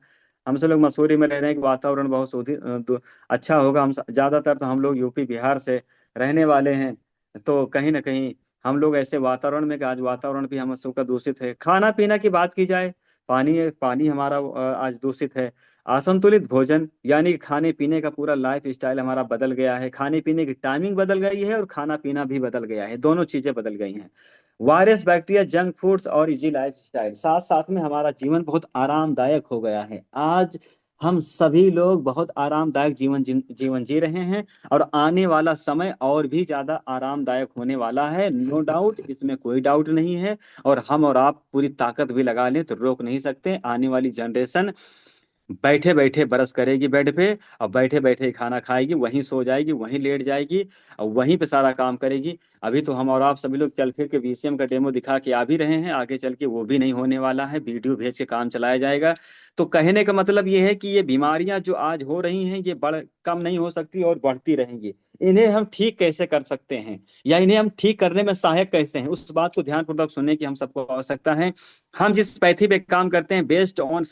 हम सब लोग मसूरी में रह रहे हैं कि वातावरण बहुत अच्छा होगा। ज्यादातर तो हम लोग यूपी बिहार से रहने वाले हैं। तो कहीं ना कहीं हम लोग ऐसे वातावरण में कि आज वातावरण भी हम सबका दूषित है। खाना पीना की बात की जाए, पानी पानी हमारा आज दूषित है। असंतुलित भोजन, यानी कि खाने पीने का पूरा लाइफ स्टाइल हमारा बदल गया है, खाने पीने की टाइमिंग बदल गई है और खाना पीना भी बदल गया है, दोनों चीजें बदल गई हैं। वायरस, बैक्टीरिया, जंक फूड्स और इजी लाइफ स्टाइल, साथ साथ में हमारा जीवन बहुत आरामदायक हो गया है। आज हम सभी लोग बहुत आरामदायक जीवन जी रहे हैं, और आने वाला समय और भी ज्यादा आरामदायक होने वाला है, नो डाउट, इसमें कोई डाउट नहीं है। और हम और आप पूरी ताकत भी लगा लें तो रोक नहीं सकते। आने वाली जनरेशन बैठे बैठे ब्रश करेगी बेड पे, और बैठे बैठे खाना खाएगी, वहीं सो जाएगी, वहीं लेट जाएगी, और वहीं पे सारा काम करेगी। अभी तो हम और आप सभी लोग चल फिर के VCM का डेमो दिखा के आ भी रहे हैं, आगे चल के वो भी नहीं होने वाला है, वीडियो भेज के काम चलाया जाएगा। तो कहने का मतलब ये है कि ये बीमारियां जो आज हो रही हैं ये बढ़ कम नहीं हो सकती और बढ़ती रहेंगी। इन्हें हम ठीक कैसे कर सकते हैं, या इन्हें हम ठीक करने में सहायक कैसे हैं, उस बात को ध्यानपूर्वक सुनने की हम सबको आवश्यकता है। हम जिस पैथी पे काम करते हैं, based on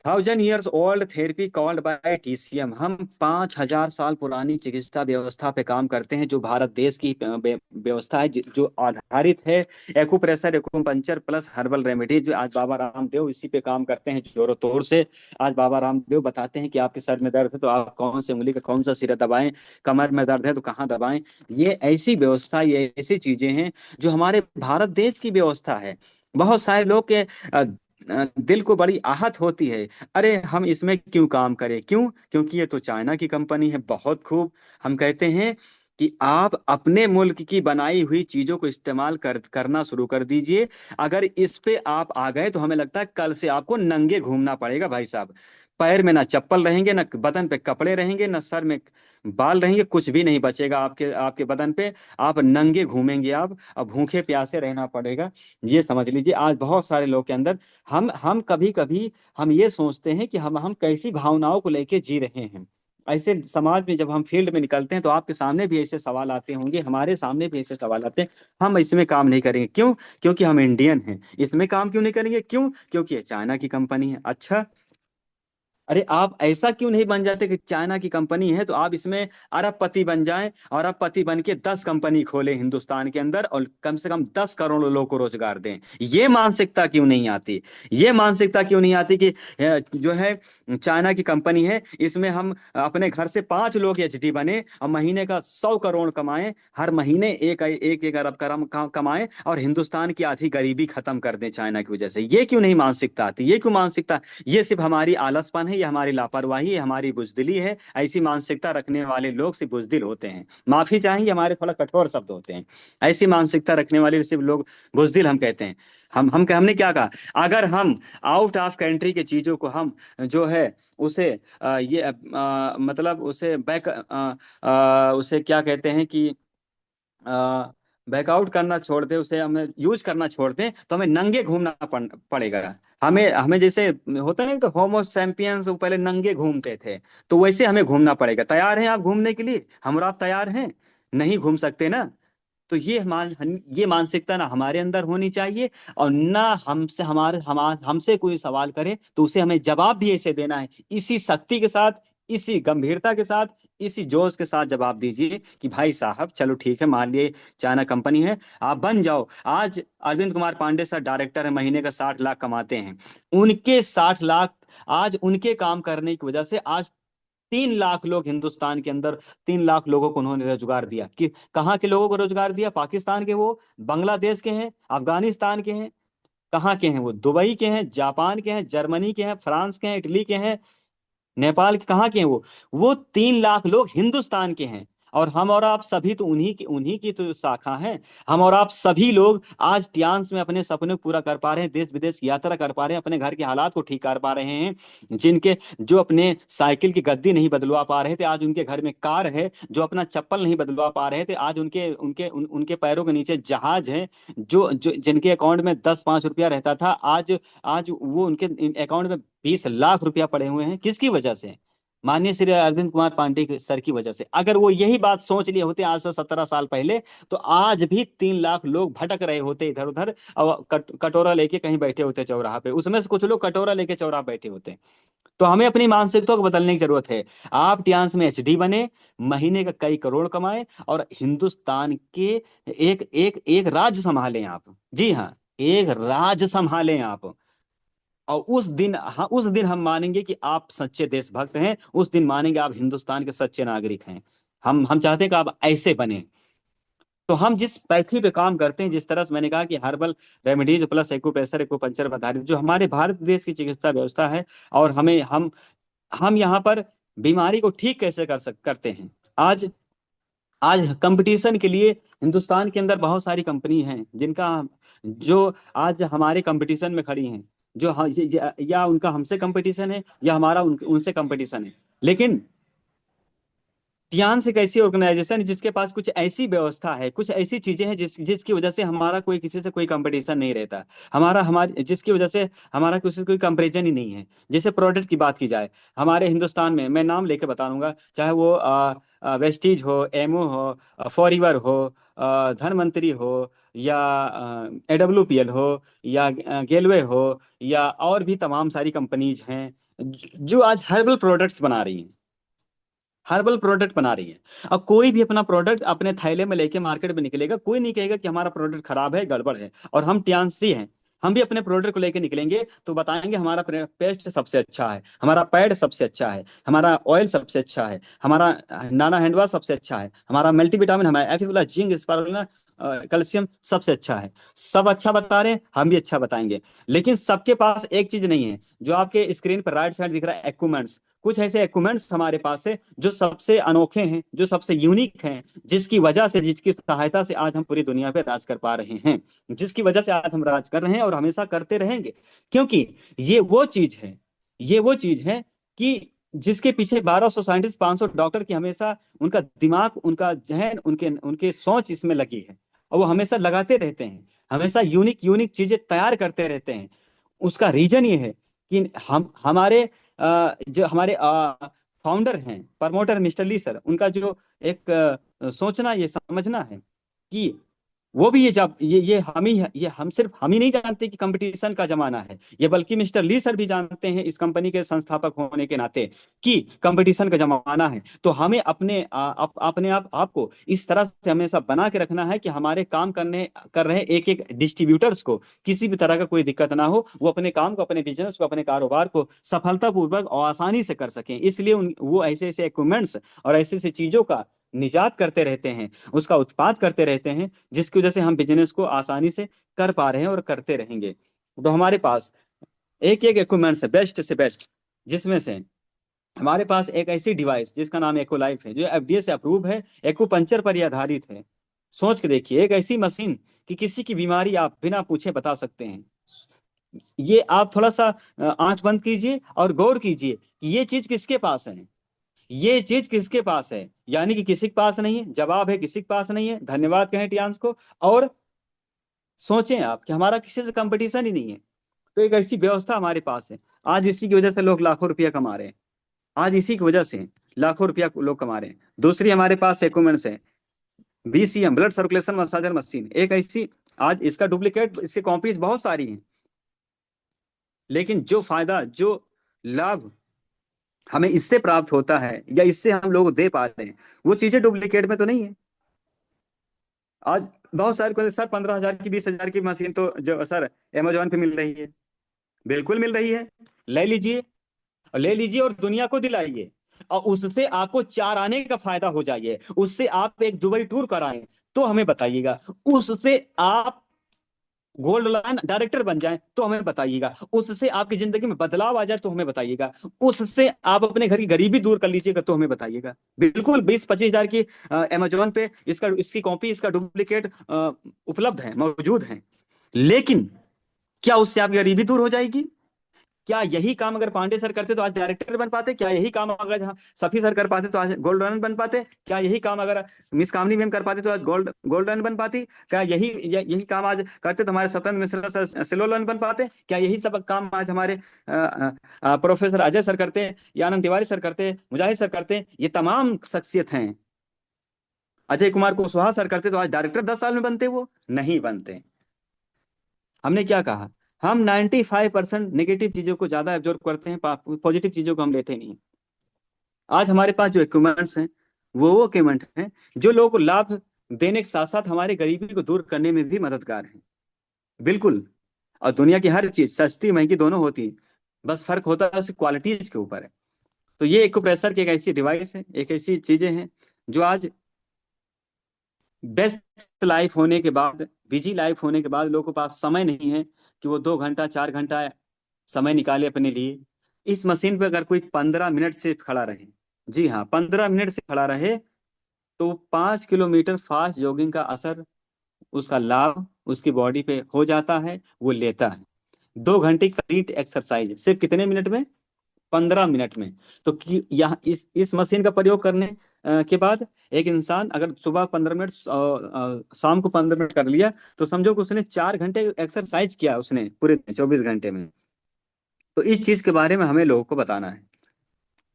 5,000 years old therapy called by TCM, हम 5,000 साल पुरानी चिकित्सा व्यवस्था पे काम करते हैं, जो भारत देश की व्यवस्था है, जो आधारित है acupressure, acupuncture plus herbal remedies. आज बाबा रामदेव इसी पे काम करते हैं जोरों तोड़ से। आज बाबा रामदेव बताते हैं कि आपके सर में दर्द है तो आप कौन से उंगली का कौन सा सिरा दबाएं, कमर में दर्द है तो कहाँ दबाएं। ये ऐसी व्यवस्था, ये ऐसी चीजें हैं जो हमारे भारत देश की व्यवस्था है। बहुत सारे लोग के दिल को बड़ी आहत होती है, अरे हम इसमें क्यों काम करें, क्यों, क्योंकि ये तो चाइना की कंपनी है। बहुत खूब, हम कहते हैं कि आप अपने मुल्क की बनाई हुई चीजों को इस्तेमाल करना शुरू कर दीजिए। अगर इस पे आप आ गए तो हमें लगता है कल से आपको नंगे घूमना पड़ेगा भाई साहब। पैर में ना चप्पल रहेंगे, ना बदन पे कपड़े रहेंगे, ना सर में बाल रहेंगे, कुछ भी नहीं बचेगा आपके आपके बदन पे। आप नंगे घूमेंगे, आप अब भूखे प्यासे रहना पड़ेगा। ये समझ लीजिए आज बहुत सारे लोग के अंदर, हम कभी कभी हम ये सोचते हैं कि हम कैसी भावनाओं को लेके जी रहे हैं। ऐसे समाज में जब हम फील्ड में निकलते हैं तो आपके सामने भी ऐसे सवाल आते होंगे, हमारे सामने भी ऐसे सवाल आते हैं। हम इसमें काम नहीं करेंगे, क्यों, क्योंकि हम इंडियन हैं। इसमें काम क्यों नहीं करेंगे, क्यों, क्योंकि ये चाइना की कंपनी है। अच्छा, अरे आप ऐसा क्यों नहीं बन जाते कि चाइना की कंपनी है तो आप इसमें अरबपति बन जाएं, और अरबपति बन के 10 कंपनी खोलें हिंदुस्तान के अंदर, और कम से कम 10 करोड़ लोगों को रोजगार दें। ये मानसिकता क्यों नहीं आती, ये मानसिकता क्यों नहीं आती कि जो है चाइना की कंपनी है, इसमें हम अपने घर से 5 लोग HD बने और महीने का 100 करोड़ कमाएं, हर महीने एक एक एक अरब कमाएं, और हिंदुस्तान की आधी गरीबी खत्म कर दें चाइना की वजह से। ये क्यों नहीं मानसिकता आती, ये क्यों मानसिकता, ये सिर्फ हमारी आलसपन है, ये हमारी लापरवाही है, हमारी बुजदिली है। ऐसी मानसिकता रखने वाले लोग सिर्फ बुजदिल होते हैं, माफी चाहेंगे, हमारे थोड़ा कठोर शब्द होते हैं। ऐसी मानसिकता रखने वाले सिर्फ लोग बुजदिल हम कहते हैं। हमने क्या कहा, अगर हम आउट ऑफ कंट्री के चीजों को हम जो है उसे मतलब उसे उसे क्या कहते हैं कि बैकआउट करना छोड़ दे, उसे हमें यूज करना छोड़ दें, तो हमें नंगे घूमना पड़ेगा। हमें हमें जैसे होता नहीं, तो होमो सैपियंस पहले नंगे घूमते थे, तो वैसे हमें घूमना पड़ेगा। तैयार हैं आप घूमने के लिए, हम और आप तैयार हैं, नहीं घूम सकते ना। तो ये मानसिकता ना हमारे अंदर होनी चाहिए, और ना हमसे कोई सवाल करे तो उसे हमें जवाब भी ऐसे देना है, इसी शक्ति के साथ, इसी गंभीरता के साथ, इसी जोश के साथ जवाब दीजिए कि भाई साहब चलो ठीक है, मान लिए चाइना कंपनी है, आप बन जाओ। आज अरविंद कुमार पांडे सर डायरेक्टर है, महीने का 60 लाख कमाते हैं। उनके 60 लाख, आज उनके काम करने की वजह से आज 3 लाख लोग हिंदुस्तान के अंदर, 3 लाख लोगों को उन्होंने रोजगार दिया। कि कहाँ के लोगों को रोजगार दिया, पाकिस्तान के, वो बांग्लादेश के हैं, अफगानिस्तान के हैं, कहाँ के हैं वो? दुबई के हैं, जापान के हैं, जर्मनी के हैं, फ्रांस के हैं, इटली के हैं, नेपाल के, कहाँ के हैं वो 3 लाख लोग हिंदुस्तान के हैं। और हम और आप सभी तो उन्हीं की तो शाखा हैं। हम और आप सभी लोग आज टियांस में अपने सपने को पूरा कर पा रहे हैं, देश विदेश की यात्रा कर पा रहे हैं, अपने घर के हालात को ठीक कर पा रहे हैं। जिनके जो अपने साइकिल की गद्दी नहीं बदलवा पा रहे थे, आज उनके घर में कार है। जो अपना चप्पल नहीं बदलवा पा रहे थे, आज उनके पैरों के नीचे जहाज है। जो जो जिनके अकाउंट में 10-5 रुपया रहता था, आज आज वो उनके अकाउंट में 20 लाख रुपया पड़े हुए हैं। किसकी वजह से? माननीय श्री अरविंद कुमार पांडे सर की वजह से। अगर वो यही बात सोच लिए होते आज से 17 साल पहले, तो आज भी 3 लाख लोग भटक रहे होते इधर उधर, और कटोरा लेके कहीं बैठे होते चौराहा पे। उसमें से कुछ लोग कटोरा लेके चौराहा बैठे होते। तो हमें अपनी मानसिकता को बदलने की जरूरत है। आप टियांस में एचडी बने, महीने का कई करोड़ कमाए, और हिंदुस्तान के एक एक एक राज्य संभालें आप। जी हाँ, एक राज्य संभालें आप। और उस दिन हम मानेंगे कि आप सच्चे देशभक्त हैं। उस दिन मानेंगे आप हिंदुस्तान के सच्चे नागरिक हैं। हम चाहते हैं कि आप ऐसे बने। तो हम जिस पैथी पे काम करते हैं, जिस तरह से मैंने कहा कि herbal remedies plus acupressure acupuncture आधारित जो हमारे भारत देश की चिकित्सा व्यवस्था है, और हम यहाँ पर बीमारी को ठीक कैसे करते हैं। आज आज कंपटीशन के लिए हिंदुस्तान के अंदर बहुत सारी कंपनी हैं, जिनका जो आज हमारे कंपटीशन में खड़ी हैं। जो या उनका हमसे कंपटीशन है, या हमारा उनसे कंपटीशन है। लेकिन टियान एक ऐसी ऑर्गेनाइजेशन है जिसके पास कुछ ऐसी व्यवस्था है, कुछ ऐसी चीजें हैं जिसकी वजह से हमारा कोई किसी से कोई कंपटीशन नहीं रहता। हमारी जिसकी वजह से हमारा किसी से कोई कंपैरिजन ही नहीं है। जैसे प्रोडक्ट की बात की जाए, हमारे हिंदुस्तान में मैं नाम लेके बताऊंगा, चाहे वो वेस्टीज हो, एमओ हो, फॉरएवर हो, धनवंतरी हो, या एडब्ल्यूपीएल हो, या गेलवे हो, या और भी तमाम सारी कंपनीज हैं जो आज हर्बल प्रोडक्ट्स बना रही हैं। हर्बल प्रोडक्ट बना रही है। अब कोई भी अपना प्रोडक्ट अपने थैले में लेके मार्केट में निकलेगा, कोई नहीं कहेगा कि हमारा प्रोडक्ट खराब है, गड़बड़ है। और हम टियान्सी हैं, हम भी अपने प्रोडक्ट को लेके निकलेंगे तो बताएंगे हमारा पेस्ट सबसे अच्छा है, हमारा पैड सबसे अच्छा है, हमारा ऑयल सबसे अच्छा है, हमारा नाना हैंड वॉश सबसे अच्छा है, हमारा मल्टीविटामिन, हमारा एफिबुला, जिंक, स्पारुलिना, कैल्शियम सबसे अच्छा है। सब अच्छा बता रहे हैं, हम भी अच्छा बताएंगे। लेकिन सबके पास एक चीज नहीं है, जो आपके स्क्रीन पर राइट साइड दिख रहा है, एक्यूमेंट्स। कुछ ऐसे एक्यूमेंट्स हमारे पास है जो सबसे अनोखे हैं, जो सबसे यूनिक हैं, जिसकी वजह से, जिसकी सहायता से आज हम पूरी दुनिया पे राज कर पा रहे हैं, जिसकी वजह से आज हम राज कर रहे हैं और हमेशा करते रहेंगे। क्योंकि ये वो चीज है ये वो चीज है कि जिसके पीछे 1200 साइंटिस्ट, 500 डॉक्टर की हमेशा उनका दिमाग, उनका जहन, उनके उनके सोच इसमें लगी है। और वो हमेशा लगाते रहते हैं, हमेशा यूनिक यूनिक चीजें तैयार करते रहते हैं। उसका रीजन ये है कि जो हमारे फाउंडर हैं, प्रमोटर मिस्टर ली सर, उनका जो एक सोचना, ये समझना है कि वो भी ये जब ये हम ही नहीं जानते कि कंपटीशन का जमाना है, ये बल्कि मिस्टर ली सर भी जानते हैं, इस कंपनी के संस्थापक होने के नाते, कि कंपटीशन का जमाना है। तो हमें अपने आप आपको इस तरह से हमेशा बना के रखना है कि हमारे काम कर रहे एक एक डिस्ट्रीब्यूटर्स को किसी भी तरह का कोई दिक्कत ना हो, वो अपने काम को, अपने बिजनेस को, अपने कारोबार को सफलतापूर्वक और आसानी से कर सकें। इसलिए वो ऐसे ऐसे इक्विपमेंट्स और ऐसे ऐसे चीजों का निजात करते रहते हैं, उसका उत्पाद करते रहते हैं, जिसकी वजह से हम बिजनेस को आसानी से कर पा रहे हैं और करते रहेंगे। तो हमारे पास एक एक इक्विपमेंट्स है, बेस्ट से बेस्ट, जिसमें से हमारे पास एक ऐसी डिवाइस जिसका नाम एको लाइफ है, जो एफडीए से अप्रूव है, एक्यूपंचर पर ही आधारित है। सोच के देखिए, एक ऐसी मशीन कि किसी की बीमारी आप बिना पूछे बता सकते हैं। ये आप थोड़ा सा आंख बंद कीजिए और गौर कीजिए कि ये चीज किसके पास है। ये चीज किसके पास है? यानी कि किसी के पास नहीं है। जवाब है, किसी के पास नहीं है। धन्यवाद कहें टियान्स को। और सोचें आप कि हमारा किसी से कंपटीशन ही नहीं है। तो एक ऐसी व्यवस्था हमारे पास है। आज इसी की वजह से लोग लाखों रुपया कमा रहे हैं। आज इसी की वजह से लाखों रुपया लोग कमा रहे हैं। दूसरी हमारे पास इक्विपमेंट्स है, BCM, blood circulation massager machine, एक ऐसी, आज इसका डुप्लीकेट, इससे कॉपीज बहुत सारी हैं। लेकिन जो फायदा, जो लाभ हमें इससे प्राप्त होता है, या इससे हम लोग दे पा रहे हैं, वो चीजें डुप्लीकेट में तो नहीं है। आज बहुत सारे को सर 15,000 की, 20,000 की मशीन तो जो सर अमेजोन पे मिल रही है। बिल्कुल मिल रही है, ले लीजिए। और ले लीजिए और दुनिया को दिलाइए। और उससे आपको 4 आने का फायदा हो जाइए, उससे आप एक दुबई टूर कराएं, तो हमें बताइएगा। उससे आप गोल्ड लाइन डायरेक्टर बन जाए तो हमें बताइएगा, उससे आपकी जिंदगी में बदलाव आ जाए तो हमें बताइएगा, उससे आप अपने घर की गरीबी दूर कर लीजिएगा तो हमें बताइएगा। बिल्कुल 20-25 हजार की अमेजोन पे इसकी कॉपी, इसका डुप्लीकेट उपलब्ध है, मौजूद है। लेकिन क्या उससे आपकी गरीबी दूर हो जाएगी? क्या यही काम अगर पांडे सर करते तो आज डायरेक्टर बन पाते? क्या यही काम अगर सफी सर कर पाते तो आज गोल्ड रन बन पाते? क्या यही काम अगर मिस कामनी मैम कर पाते तो आज गोल्ड गोल्ड रन बन पाती? क्या यही काम आज करते तो हमारे स्वतंत्र मिश्रा सर सिल्वर रन बन पाते? क्या यही सब काम आज हमारे प्रोफेसर अजय सर करते, या आनंद तिवारी सर करते, मुजाहिद सर करते? ये तमाम शख्सियत हैं। अजय कुमार कुशवाहा सर करते तो आज डायरेक्टर 10 साल में बनते? वो नहीं बनते। हमने क्या कहा? हम 95% नेगेटिव चीजों को ज्यादा एब्जॉर्व करते हैं, पॉजिटिव चीजों को हम लेते नहीं हैं। आज हमारे पास जो इक्विपमेंट्स हैं वो इक्विपमेंट हैं जो लोगों को लाभ देने के साथ साथ हमारी गरीबी को दूर करने में भी मददगार हैं। बिल्कुल। और दुनिया की हर चीज सस्ती महंगी दोनों होती है, बस फर्क होता है उसकी क्वालिटीज के ऊपर है। तो ये इक्विप्रेशर की एक ऐसी डिवाइस है, एक ऐसी चीजें हैं जो आज बेस्ट लाइफ होने के बाद, बिजी लाइफ होने के बाद लोगों के पास समय नहीं है कि वो 2 घंटा 4 घंटा समय निकाले अपने लिए। इस मशीन पे अगर कोई 15 मिनट से खड़ा रहे, जी हाँ 15 मिनट से खड़ा रहे, तो 5 किलोमीटर फास्ट जॉगिंग का असर, उसका लाभ उसकी बॉडी पे हो जाता है, वो लेता है। 2 घंटे की कंप्लीट एक्सरसाइज सिर्फ कितने मिनट में? 15 मिनट में। तो यहाँ इस मशीन का प्रयोग करने के बाद एक इंसान अगर सुबह 15 मिनट, शाम को 15 मिनट कर लिया, तो समझो कि उसने 4 घंटे एक्सरसाइज किया उसने पूरे 24 घंटे में। तो इस चीज के बारे में हमें लोगों को बताना है।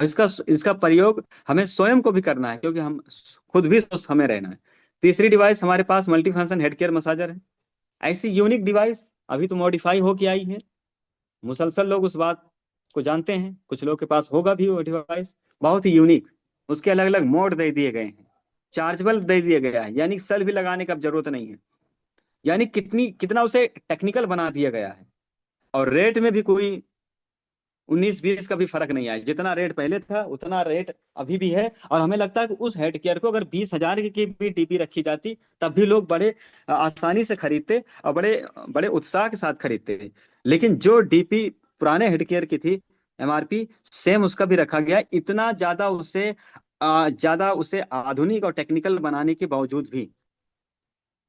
इसका इसका प्रयोग हमें स्वयं को भी करना है, क्योंकि हम खुद भी स्वस्थ हमें रहना है। तीसरी डिवाइस हमारे पास multi function head care massager है। ऐसी यूनिक डिवाइस अभी तो मॉडिफाई होके आई है। मुसलसल लोग उस बात को जानते हैं, कुछ लोग के पास होगा भी वो डिवाइस। बहुत ही यूनिक। उसके अलग अलग मोड दे दिए गए हैं, चार्जेबल दे दिया गया है, यानी सेल भी लगाने की अब जरूरत नहीं है। यानी कितना उसे टेक्निकल बना दिया गया है। और रेट में भी कोई 19-20 का भी फर्क नहीं आया। जितना रेट पहले था उतना रेट अभी भी है। और हमें लगता है कि उस हेड केयर को अगर 20 हजार की भी डीपी रखी जाती, तब भी लोग बड़े आसानी से खरीदते और बड़े बड़े उत्साह के साथ खरीदते थे। लेकिन जो डीपी पुराने हेड केयर की थी, एमआरपी सेम उसका भी रखा गया, इतना ज्यादा उसे आधुनिक और टेक्निकल बनाने के बावजूद भी।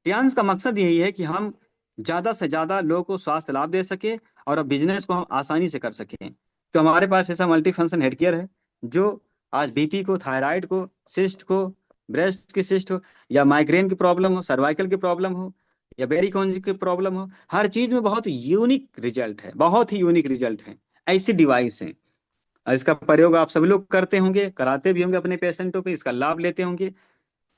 टियान्स का मकसद यही है कि हम ज्यादा से ज्यादा लोगों को स्वास्थ्य लाभ दे सके और बिजनेस को हम आसानी से कर सकें। तो हमारे पास ऐसा मल्टी फंक्शन हेड केयर है जो आज बीपी को, थायराइड को, सिस्ट को, ब्रेस्ट की सिस्ट हो, या माइग्रेन की प्रॉब्लम हो, सर्वाइकल की प्रॉब्लम हो, या वेरिकोन्स की प्रॉब्लम हो, हर चीज में बहुत यूनिक रिजल्ट है, बहुत ही यूनिक रिजल्ट है। ऐसी डिवाइस है। और इसका प्रयोग आप सभी लोग करते होंगे, कराते भी होंगे अपने पेशेंटों पे, इसका लाभ लेते होंगे।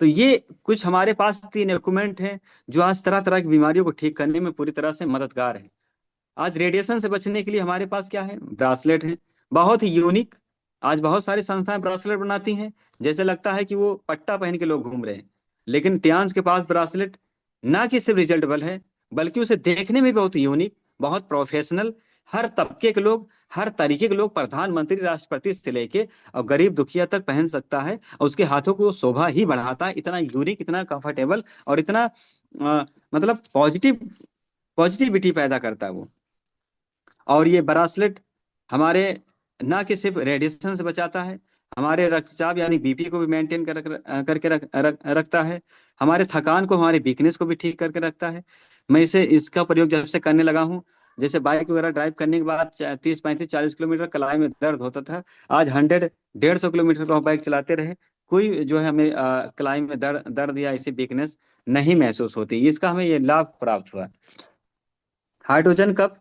तो ये कुछ हमारे पास 3 डॉक्यूमेंट हैं जो आज तरह तरह की बीमारियों को ठीक करने में पूरी तरह से मददगार है। आज रेडिएशन से बचने के लिए हमारे पास क्या है? ब्रासलेट है, बहुत ही यूनिक। आज बहुत सारी संस्थाएं ब्रासलेट बनाती हैं, जैसे लगता है कि वो पट्टा पहन के लोग घूम रहे हैं। लेकिन टियान्स के पास ब्रासलेट ना कि सिर्फ रिजल्टेबल है, बल्कि उसे देखने में बहुत यूनिक, बहुत प्रोफेशनल। हर तबके के लोग, हर तरीके के लोग, प्रधानमंत्री, राष्ट्रपति से लेके और गरीब दुखिया तक पहन सकता है, और उसके हाथों को शोभा ही बढ़ाता है। इतना यूनिक, इतना कंफर्टेबल, और इतना मतलब पॉजिटिविटी पैदा करता है वो। और ये ब्रासलेट हमारे ना कि सिर्फ रेडिएशन से बचाता है, हमारे रक्तचाप यानी बीपी को भी मेंटेन करके रखता है। हमारे थकान को, हमारे वीकनेस को भी ठीक करके रखता है। मैं इसका प्रयोग जब से करने लगा हूँ, जैसे बाइक वगैरह ड्राइव करने के बाद 30-35-40 किलोमीटर कलाई में दर्द होता था, आज 100-150 किलोमीटर को हम बाइक चलाते रहे, कोई जो है हमें कलाई में दर्द या ऐसी वीकनेस नहीं महसूस होती। इसका हमें ये लाभ प्राप्त हुआ। हाइड्रोजन कप,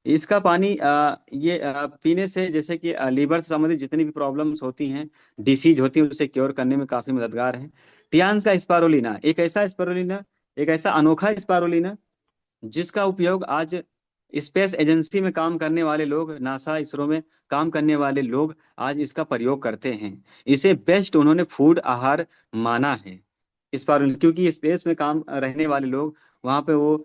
इसका पानी ये पीने से, जैसे कि लीवर से संबंधित जितनी भी प्रॉब्लम्स होती हैं, डिसीज होती है, उसे क्योर करने में काफी मददगार है। टियान्स का स्पारुलिना, एक ऐसा अनोखा स्पारुलिना जिसका उपयोग आज स्पेस एजेंसी में काम करने वाले लोग, नासा, इसरो में काम करने वाले लोग आज इसका प्रयोग करते हैं। इसे बेस्ट उन्होंने फूड आहार माना है इस पर, क्योंकि स्पेस में काम रहने वाले लोग वहां पे वो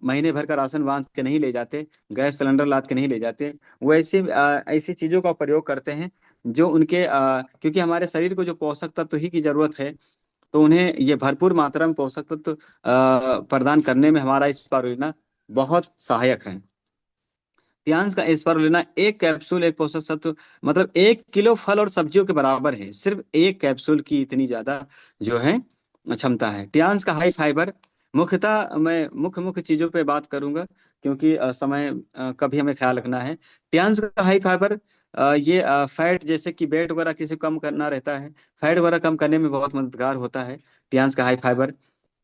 महीने भर का राशन बांध के नहीं ले जाते, गैस सिलेंडर लाद के नहीं ले जाते। वो ऐसी चीजों का प्रयोग करते हैं जो उनके क्योंकि हमारे शरीर को जो पोषक तत्व ही की जरूरत है, तो उन्हें ये भरपूर मात्रा में पोषक तत्व प्रदान करने में हमारा स्पारुलिना बहुत सहायक है। प्याज का स्पारुलिना एक कैप्सूल एक पोषक तत्व, मतलब 1 किलो फल और सब्जियों के बराबर है। सिर्फ एक कैप्सूल की इतनी ज्यादा जो है क्षमता है। प्याज का हाई फाइबर, मुख्यतः मैं मुख्य मुख्य चीजों पे बात करूंगा, क्योंकि समय का भी हमें ख्याल रखना है। प्याज का हाई फाइबर, ये फैट जैसे कि वेट वगैरह किसी को कम करना रहता है, फैट वगैरह कम करने में बहुत मददगार होता है प्याज का हाई फाइबर।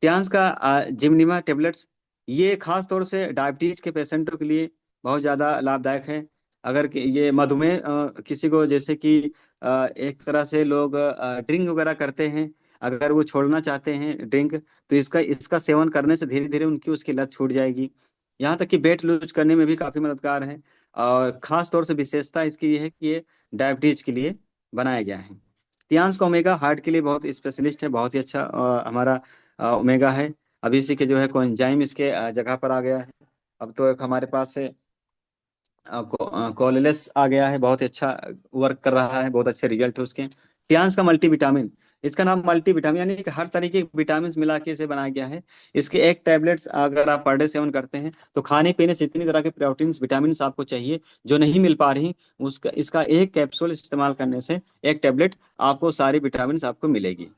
प्याज का जिमनिमा टेबलेट्स, ये खास तौर से डायबिटीज के पेशेंटों के लिए बहुत ज़्यादा लाभदायक है। अगर ये मधुमेह किसी को, जैसे कि एक तरह से लोग ड्रिंक वगैरह करते हैं, अगर वो छोड़ना चाहते हैं ड्रिंक, तो इसका इसका सेवन करने से धीरे धीरे उनकी उसकी लत छूट जाएगी। यहाँ तक कि वेट लूज करने में भी काफ़ी मददगार है। और ख़ास तौर से विशेषता इसकी ये है कि ये डायबिटीज के लिए बनाया गया है। तियांस का ओमेगा हार्ट के लिए बहुत स्पेशलिस्ट है, बहुत ही अच्छा हमारा ओमेगा है। अभी इसी के जो है कोएंजाइम इसके जगह पर आ गया है। अब तो एक हमारे पास है कॉलेलेस आ गया है, बहुत ही अच्छा वर्क कर रहा है, बहुत अच्छे रिजल्ट है उसके। टियान्स का मल्टी विटामिन, इसका नाम मल्टी विटामिन यानी कि हर तरीके के विटामिन मिला के इसे बनाया गया है। इसके एक टैबलेट्स अगर आप पर डे सेवन करते हैं तो खाने पीने से इतनी तरह के प्रोटीन विटामिन आपको चाहिए जो नहीं मिल पा रही, उसका इसका एक कैप्सूल इस्तेमाल करने से, एक टैबलेट, आपको सारी विटामिन आपको मिलेगी।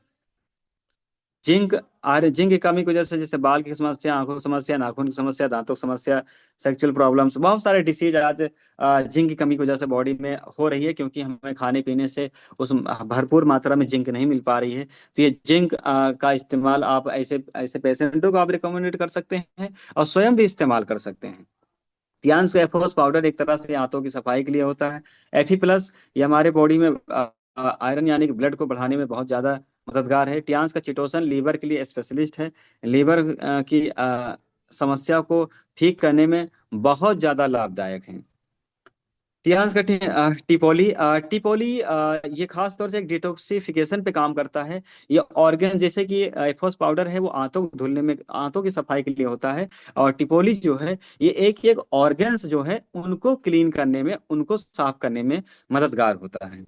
जिंक, जिंक की कमी की वजह से जैसे बाल की समस्या, आंखों की समस्या, नाखून की समस्या, दांतों की समस्या, सेक्सुअल प्रॉब्लम्स, बहुत सारे डिसीज आज जिंक की कमी की वजह से बॉडी में हो रही है, क्योंकि हमें खाने पीने से उस भरपूर मात्रा में जिंक नहीं मिल पा रही है। तो ये जिंक का इस्तेमाल आप ऐसे ऐसे पेशेंटों को आप रिकमेंडेड कर सकते हैं, और स्वयं भी इस्तेमाल कर सकते हैं। टियान्स का एफोस पाउडर एक तरह से आंतों की सफाई के लिए होता है। एथी प्लस, ये हमारे बॉडी में आयरन यानी कि ब्लड को बढ़ाने में बहुत ज्यादा मददगार है। टियान्स का चिटोसन लीवर के लिए स्पेशलिस्ट है, लीवर की समस्या को ठीक करने में बहुत ज्यादा लाभदायक है। टियान्स का टिपोली, टिपोली ये खास तौर से एक डिटॉक्सिफिकेशन पे काम करता है। ये ऑर्गन, जैसे कि एफोस पाउडर है वो आंतों को धुलने में, आंतों की सफाई के लिए होता है, और टिपोली जो है ये एक एक ऑर्गन्स जो है उनको क्लीन करने में, उनको साफ करने में मददगार होता है।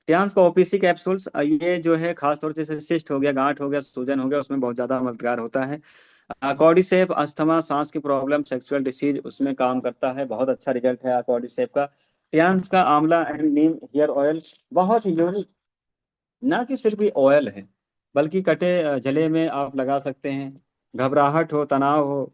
टियान्स का ओपीसी कैप्सूल्स, ये जो है खास तौर से जैसे सिस्ट हो गया, गांठ हो गया, सूजन हो गया, उसमें बहुत ज्यादा मददगार होता है। कॉर्डिसेप अस्थमा, सांस की प्रॉब्लम, सेक्सुअल डिसीज, उसमें काम करता है, बहुत अच्छा रिजल्ट है कॉर्डिसेप का। टियान्स का आंवला एंड नीम हेयर ऑयल, बहुत ही यूनिक, ना कि सिर्फ ये ऑयल है, बल्कि कटे जले में आप लगा सकते हैं। घबराहट हो, तनाव हो,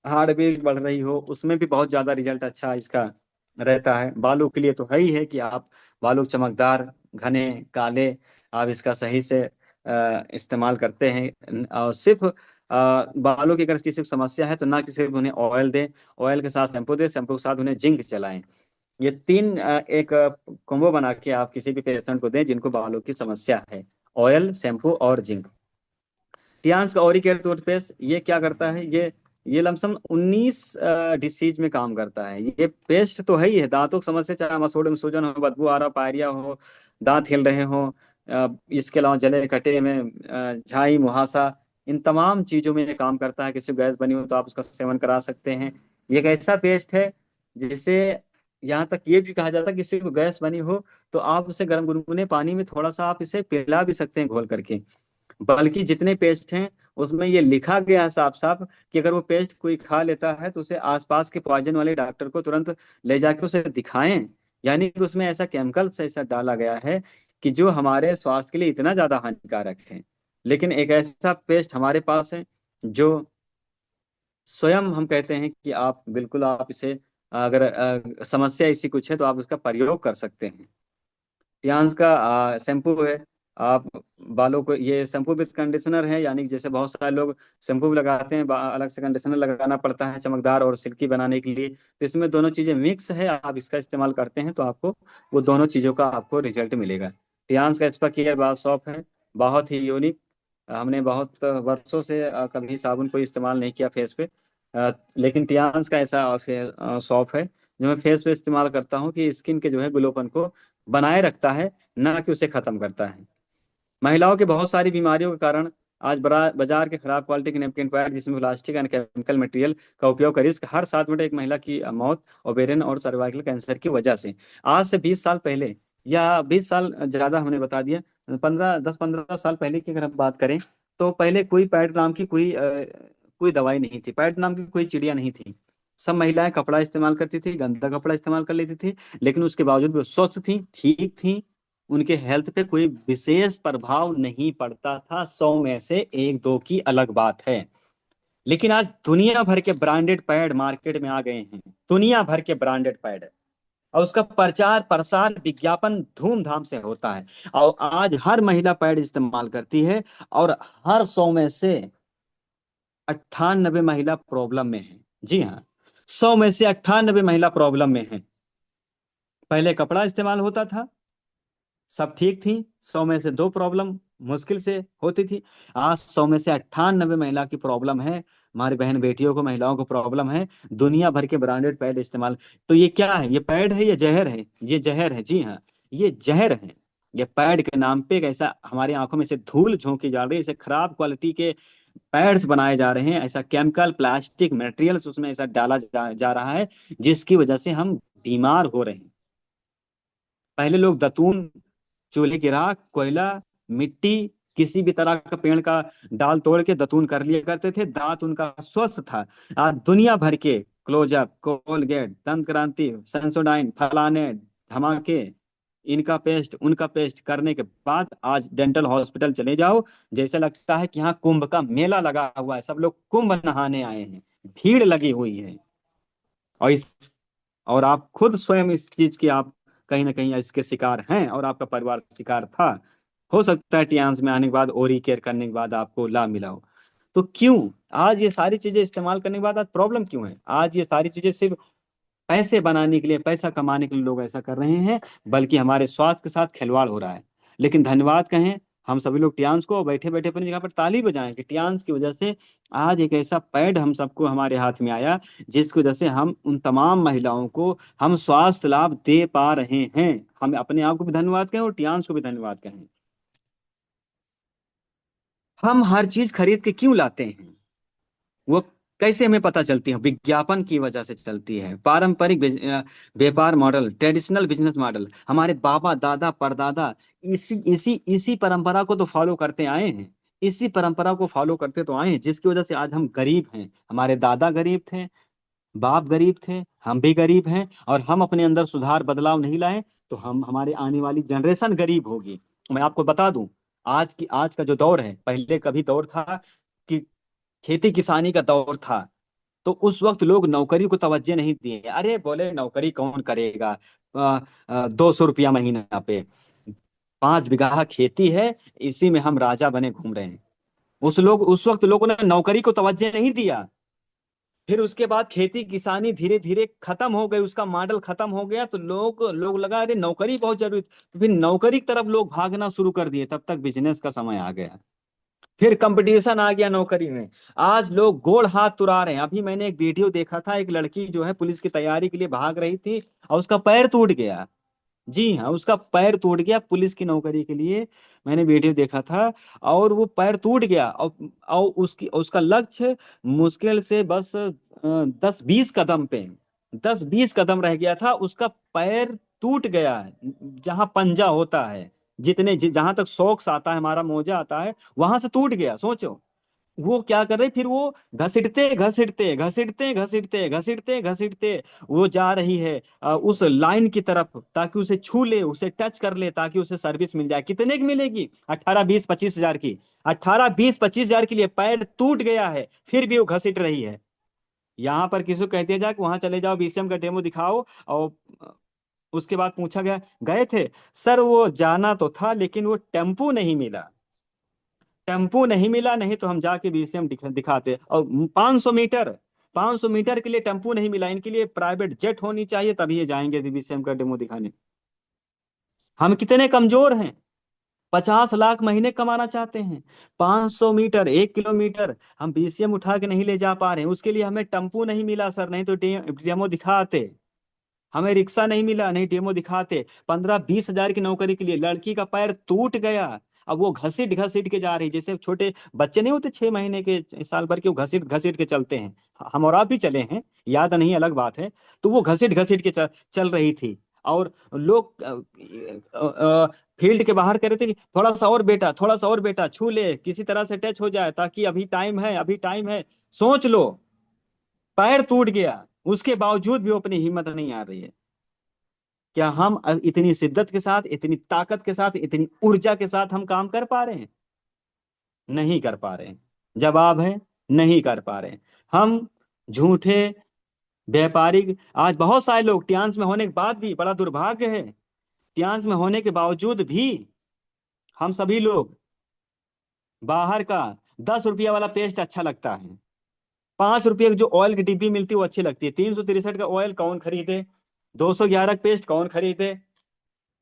हार्ट बीट बढ़ रही हो, उसमें भी बहुत ज्यादा रिजल्ट अच्छा इसका रहता है। बालों के लिए तो है ही है कि आप बालों चमकदार, घने, काले, आप इसका सही से इस्तेमाल करते हैं। और सिर्फ बालों की अगर किसी को समस्या है तो ना कि सिर्फ उन्हें ऑयल दें, ऑयल के साथ शैम्पू दें, शैम्पू के साथ उन्हें जिंक चलाएं। ये तीन एक कॉम्बो बना के आप किसी भी पेशेंट को दें जिनको बालों की समस्या है, ऑयल, शैम्पू और जिंक। टियान्स का ओरिकेयर टूथपेस्ट, ये क्या करता है, ये लमसम 19 डिसीज में काम करता है। ये पेस्ट तो है ही है, दांतों की समस्या, चाहे मसूड़े में सूजन हो, बदबू आ रहा, पायरिया हो, दांत हिल रहे हो, इसके अलावा जले कटे में झाई मुहासा, इन तमाम चीजों में ये काम करता है। किसी को गैस बनी हो तो आप उसका सेवन करा सकते हैं। ये एक ऐसा पेस्ट है जिसे, यहाँ तक ये भी कहा जाता है कि किसी को गैस बनी हो तो आप उसे गर्म गुनगुने पानी में थोड़ा सा आप इसे पिला भी सकते हैं घोल करके। बल्कि जितने पेस्ट हैं उसमें ये लिखा गया है साफ साफ कि अगर वो पेस्ट कोई खा लेता है तो उसे आसपास के पॉइजन वाले डॉक्टर को तुरंत ले जाके उसे दिखाएं। यानी कि उसमें ऐसा केमिकल से ऐसा डाला गया है कि जो हमारे स्वास्थ्य के लिए इतना ज्यादा हानिकारक है। लेकिन एक ऐसा पेस्ट हमारे पास है जो स्वयं हम कहते हैं कि आप बिल्कुल, आप इसे अगर समस्या ऐसी कुछ है तो आप उसका प्रयोग कर सकते हैं। पियाज का शैम्पू है, आप बालों को, ये शैम्पू विद कंडीशनर है, यानी कि जैसे बहुत सारे लोग शैम्पू भी लगाते हैं, अलग से कंडीशनर लगाना पड़ता है चमकदार और सिल्की बनाने के लिए, तो इसमें दोनों चीजें मिक्स है, आप इसका इस्तेमाल करते हैं तो आपको वो दोनों चीजों का आपको रिजल्ट मिलेगा। टियान्स का स्पा केयर बार सॉप है, बहुत ही यूनिक। हमने बहुत वर्षों से कभी साबुन को इस्तेमाल नहीं किया फेस पे, लेकिन टियान्स का ऐसा सॉप है जो मैं फेस पे इस्तेमाल करता हूँ कि स्किन के जो है ग्लोपन को बनाए रखता है, ना कि उसे खत्म करता है। महिलाओं के बहुत सारी बीमारियों के कारण आज बड़ा बाजार के खराब क्वालिटी के नैपकिन पैड जिसमें प्लास्टिक एंड केमिकल मटेरियल का उपयोग का रिस्क, हर 7 मिनट एक महिला की मौत ओवेरियन और सर्वाइकल कैंसर की वजह से। आज से 20 साल पहले, या 20 साल ज्यादा हमने बता दिया, 15 10 15 साल पहले की अगर हम बात करें, तो पहले कोई पैड नाम की कोई दवाई नहीं थी, पैड नाम की कोई चिड़िया नहीं थी। सब महिलाएं कपड़ा इस्तेमाल करती थी, गंदा कपड़ा इस्तेमाल कर लेती थी, लेकिन उसके बावजूद भी वो स्वस्थ थी, ठीक थी। उनके हेल्थ पे कोई विशेष प्रभाव नहीं पड़ता था। 100 में से एक दो की अलग बात है। लेकिन आज दुनिया भर के ब्रांडेड पैड मार्केट में आ गए हैं। दुनिया भर के ब्रांडेड पैड, और उसका प्रचार प्रसार विज्ञापन धूमधाम से होता है। और आज हर महिला पैड इस्तेमाल करती है। और हर 100 में से 98 महिला प्रॉब्लम में है। जी हाँ, 100 में से 98 महिला प्रॉब्लम में है। पहले कपड़ा इस्तेमाल होता था, सब ठीक थी, 100 में से 2 प्रॉब्लम मुश्किल से होती थी। आज 100 में से 98 महिला की प्रॉब्लम है। हमारी बहन बेटियों को, महिलाओं को प्रॉब्लम है। दुनिया भर के ब्रांडेड पैड इस्तेमाल। तो ये क्या है? ये पैड है, ये जहर है? ये जहर है, जी हाँ, ये जहर है। ये पैड के नाम पे एक ऐसा हमारी आंखों में से धूल झोंकी जा रही है, ऐसे खराब क्वालिटी के पैड्स बनाए जा रहे हैं, ऐसा केमिकल प्लास्टिक मटेरियल्स उसमें ऐसा डाला जा रहा है, जिसकी वजह से हम बीमार हो रहे हैं। पहले लोग दातून, चूल्हे की राख, कोयला, मिट्टी, किसी भी तरह का पेड़ का डाल तोड़ के दतून कर लिया करते थे, दांत उनका स्वस्थ था। आज दुनिया भर के क्लोजअप, कोलगेट, दंत क्रांति, सेंसोडाइन, फलाने धमाके, इनका पेस्ट उनका पेस्ट करने के बाद आज डेंटल हॉस्पिटल चले जाओ, जैसे लगता है कि यहाँ कुंभ का मेला लगा हुआ है, सब लोग कुंभ नहाने आए हैं, भीड़ लगी हुई है। और इस और आप खुद स्वयं इस चीज की आप कहीं ना कहीं इसके शिकार हैं, और आपका परिवार शिकार था। हो सकता है टियान्स में आने के बाद, ओरी केयर करने के बाद आपको लाभ मिला हो। तो क्यों आज ये सारी चीजें इस्तेमाल करने के बाद आज प्रॉब्लम क्यों है? आज ये सारी चीजें सिर्फ पैसे बनाने के लिए, पैसा कमाने के लिए लोग ऐसा कर रहे हैं, बल्कि हमारे स्वास्थ्य के साथ खिलवाड़ हो रहा है। लेकिन धन्यवाद कहें हम सभी लोग टियान्स को, बैठे बैठे अपनी जगह पर ताली बजाएं कि टियान्स की वजह से आज एक ऐसा पैड हम सबको हमारे हाथ में आया, जिसकी वजह से हम उन तमाम महिलाओं को हम स्वास्थ्य लाभ दे पा रहे हैं। हम अपने आप को भी धन्यवाद कहें और टियान्स को भी धन्यवाद कहें। हम हर चीज खरीद के क्यों लाते हैं? वो कैसे हमें पता चलती है? विज्ञापन की वजह से चलती है। पारंपरिक व्यापार मॉडल, ट्रेडिशनल बिजनेस मॉडल, हमारे बाबा दादा परदादा इसी इसी इसी परंपरा को तो फॉलो करते आए हैं। इसी परंपरा को फॉलो करते तो आए हैं, जिसकी वजह से आज हम गरीब हैं। हमारे दादा गरीब थे, बाप गरीब थे, हम भी गरीब हैं। और हम अपने अंदर सुधार बदलाव नहीं लाए, तो हम हमारे आने वाली जनरेशन गरीब होगी। मैं आपको बता दूं, आज का जो दौर है, पहले कभी दौर था कि खेती किसानी का दौर था, तो उस वक्त लोग नौकरी को तवज्जो नहीं दिए। अरे बोले नौकरी कौन करेगा, 200 रुपया महीना पे, 5 बीघा खेती है, इसी में हम राजा बने घूम रहे हैं। उस वक्त लोगों ने नौकरी को तवज्जो नहीं दिया। फिर उसके बाद खेती किसानी धीरे धीरे खत्म हो गई, उसका मॉडल खत्म हो गया, तो लोग लोग लगा अरे नौकरी बहुत जरूरी, तो फिर नौकरी की तरफ लोग भागना शुरू कर दिए। तब तक बिजनेस का समय आ गया, फिर कंपटीशन आ गया नौकरी में। आज लोग गोड़ हाथ तुड़ा रहे हैं। अभी मैंने एक वीडियो देखा था, एक लड़की जो है पुलिस की तैयारी के लिए भाग रही थी, और उसका पैर टूट गया। जी हाँ, उसका पैर टूट गया पुलिस की नौकरी के लिए। मैंने वीडियो देखा था, और वो पैर टूट गया, और उसकी उसका लक्ष्य मुश्किल से बस 10-20 कदम पे, 10-20 कदम रह गया था, उसका पैर टूट गया। जहां पंजा होता है, जहां तक सॉक्स आता है, हमारा मोजा आता है, वहां से टूट गया। सोचो वो क्या कर रही, फिर वो घसीटते घसीटते घसीटते घसीटते घसीटते घसीटते वो जा रही है उस लाइन की तरफ, ताकि उसे छू ले, उसे टच कर ले, ताकि उसे सर्विस मिल जाए। कितने की मिलेगी? 18-20-25 हजार की। 18-20-25 हजार के लिए पैर टूट गया है, फिर भी वो घसीट रही है। यहाँ पर किसी को कह दिया जाए कि वहां चले जाओ, बीसीएम का डेमो दिखाओ, और उसके बाद पूछा गया, गए थे सर? वो जाना तो था, लेकिन वो टेम्पू नहीं मिला। टेम्पू नहीं मिला, नहीं तो हम जाके बीसीएम दिखाते। और 500 मीटर, 500 मीटर के लिए टेम्पू नहीं मिला, इनके लिए प्राइवेट जेट होनी चाहिए, तभी ये जाएंगे बीसीएम का डेमो दिखाने। हम कितने कमजोर हैं? 50 लाख महीने कमाना चाहते हैं, 500 मीटर, 1 किलोमीटर हम बीसीएम उठा के नहीं ले जा पा रहे हैं। उसके लिए हमें टेम्पू नहीं मिला सर, नहीं तो डेमो दिखाते। हमें रिक्शा नहीं मिला, नहीं डेमो दिखाते। 15-20 हजार की नौकरी के लिए लड़की का पैर टूट गया। अब वो घसीट घसीट के जा रही, जैसे छोटे बच्चे नहीं होते 6 महीने के, साल भर के, वो घसीट घसीट के चलते हैं। हम और आप भी चले हैं, याद नहीं, अलग बात है। तो वो घसीट घसीट के चल रही थी। और लोग फील्ड के बाहर कह रहे थे कि थोड़ा सा और बेटा, थोड़ा सा और बेटा, छू ले, किसी तरह से टच हो जाए, ताकि अभी टाइम है, अभी टाइम है। सोच लो, पैर टूट गया, उसके बावजूद भी वो अपनी हिम्मत नहीं आ रही है। क्या हम इतनी शिद्दत के साथ, इतनी ताकत के साथ, इतनी ऊर्जा के साथ हम काम कर पा रहे हैं? नहीं कर पा रहे हैं। जवाब है, नहीं कर पा रहे हैं। हम झूठे व्यापारिक, आज बहुत सारे लोग टियांस में होने के बाद भी, बड़ा दुर्भाग्य है, टियांस में होने के बावजूद भी हम सभी लोग बाहर का 10 रुपया वाला पेस्ट अच्छा लगता है, 5 रुपये की जो ऑयल की डिब्बी मिलती है वो अच्छी लगती है, 363 का ऑयल कौन खरीदे, 211 का पेस्ट कौन खरीदे?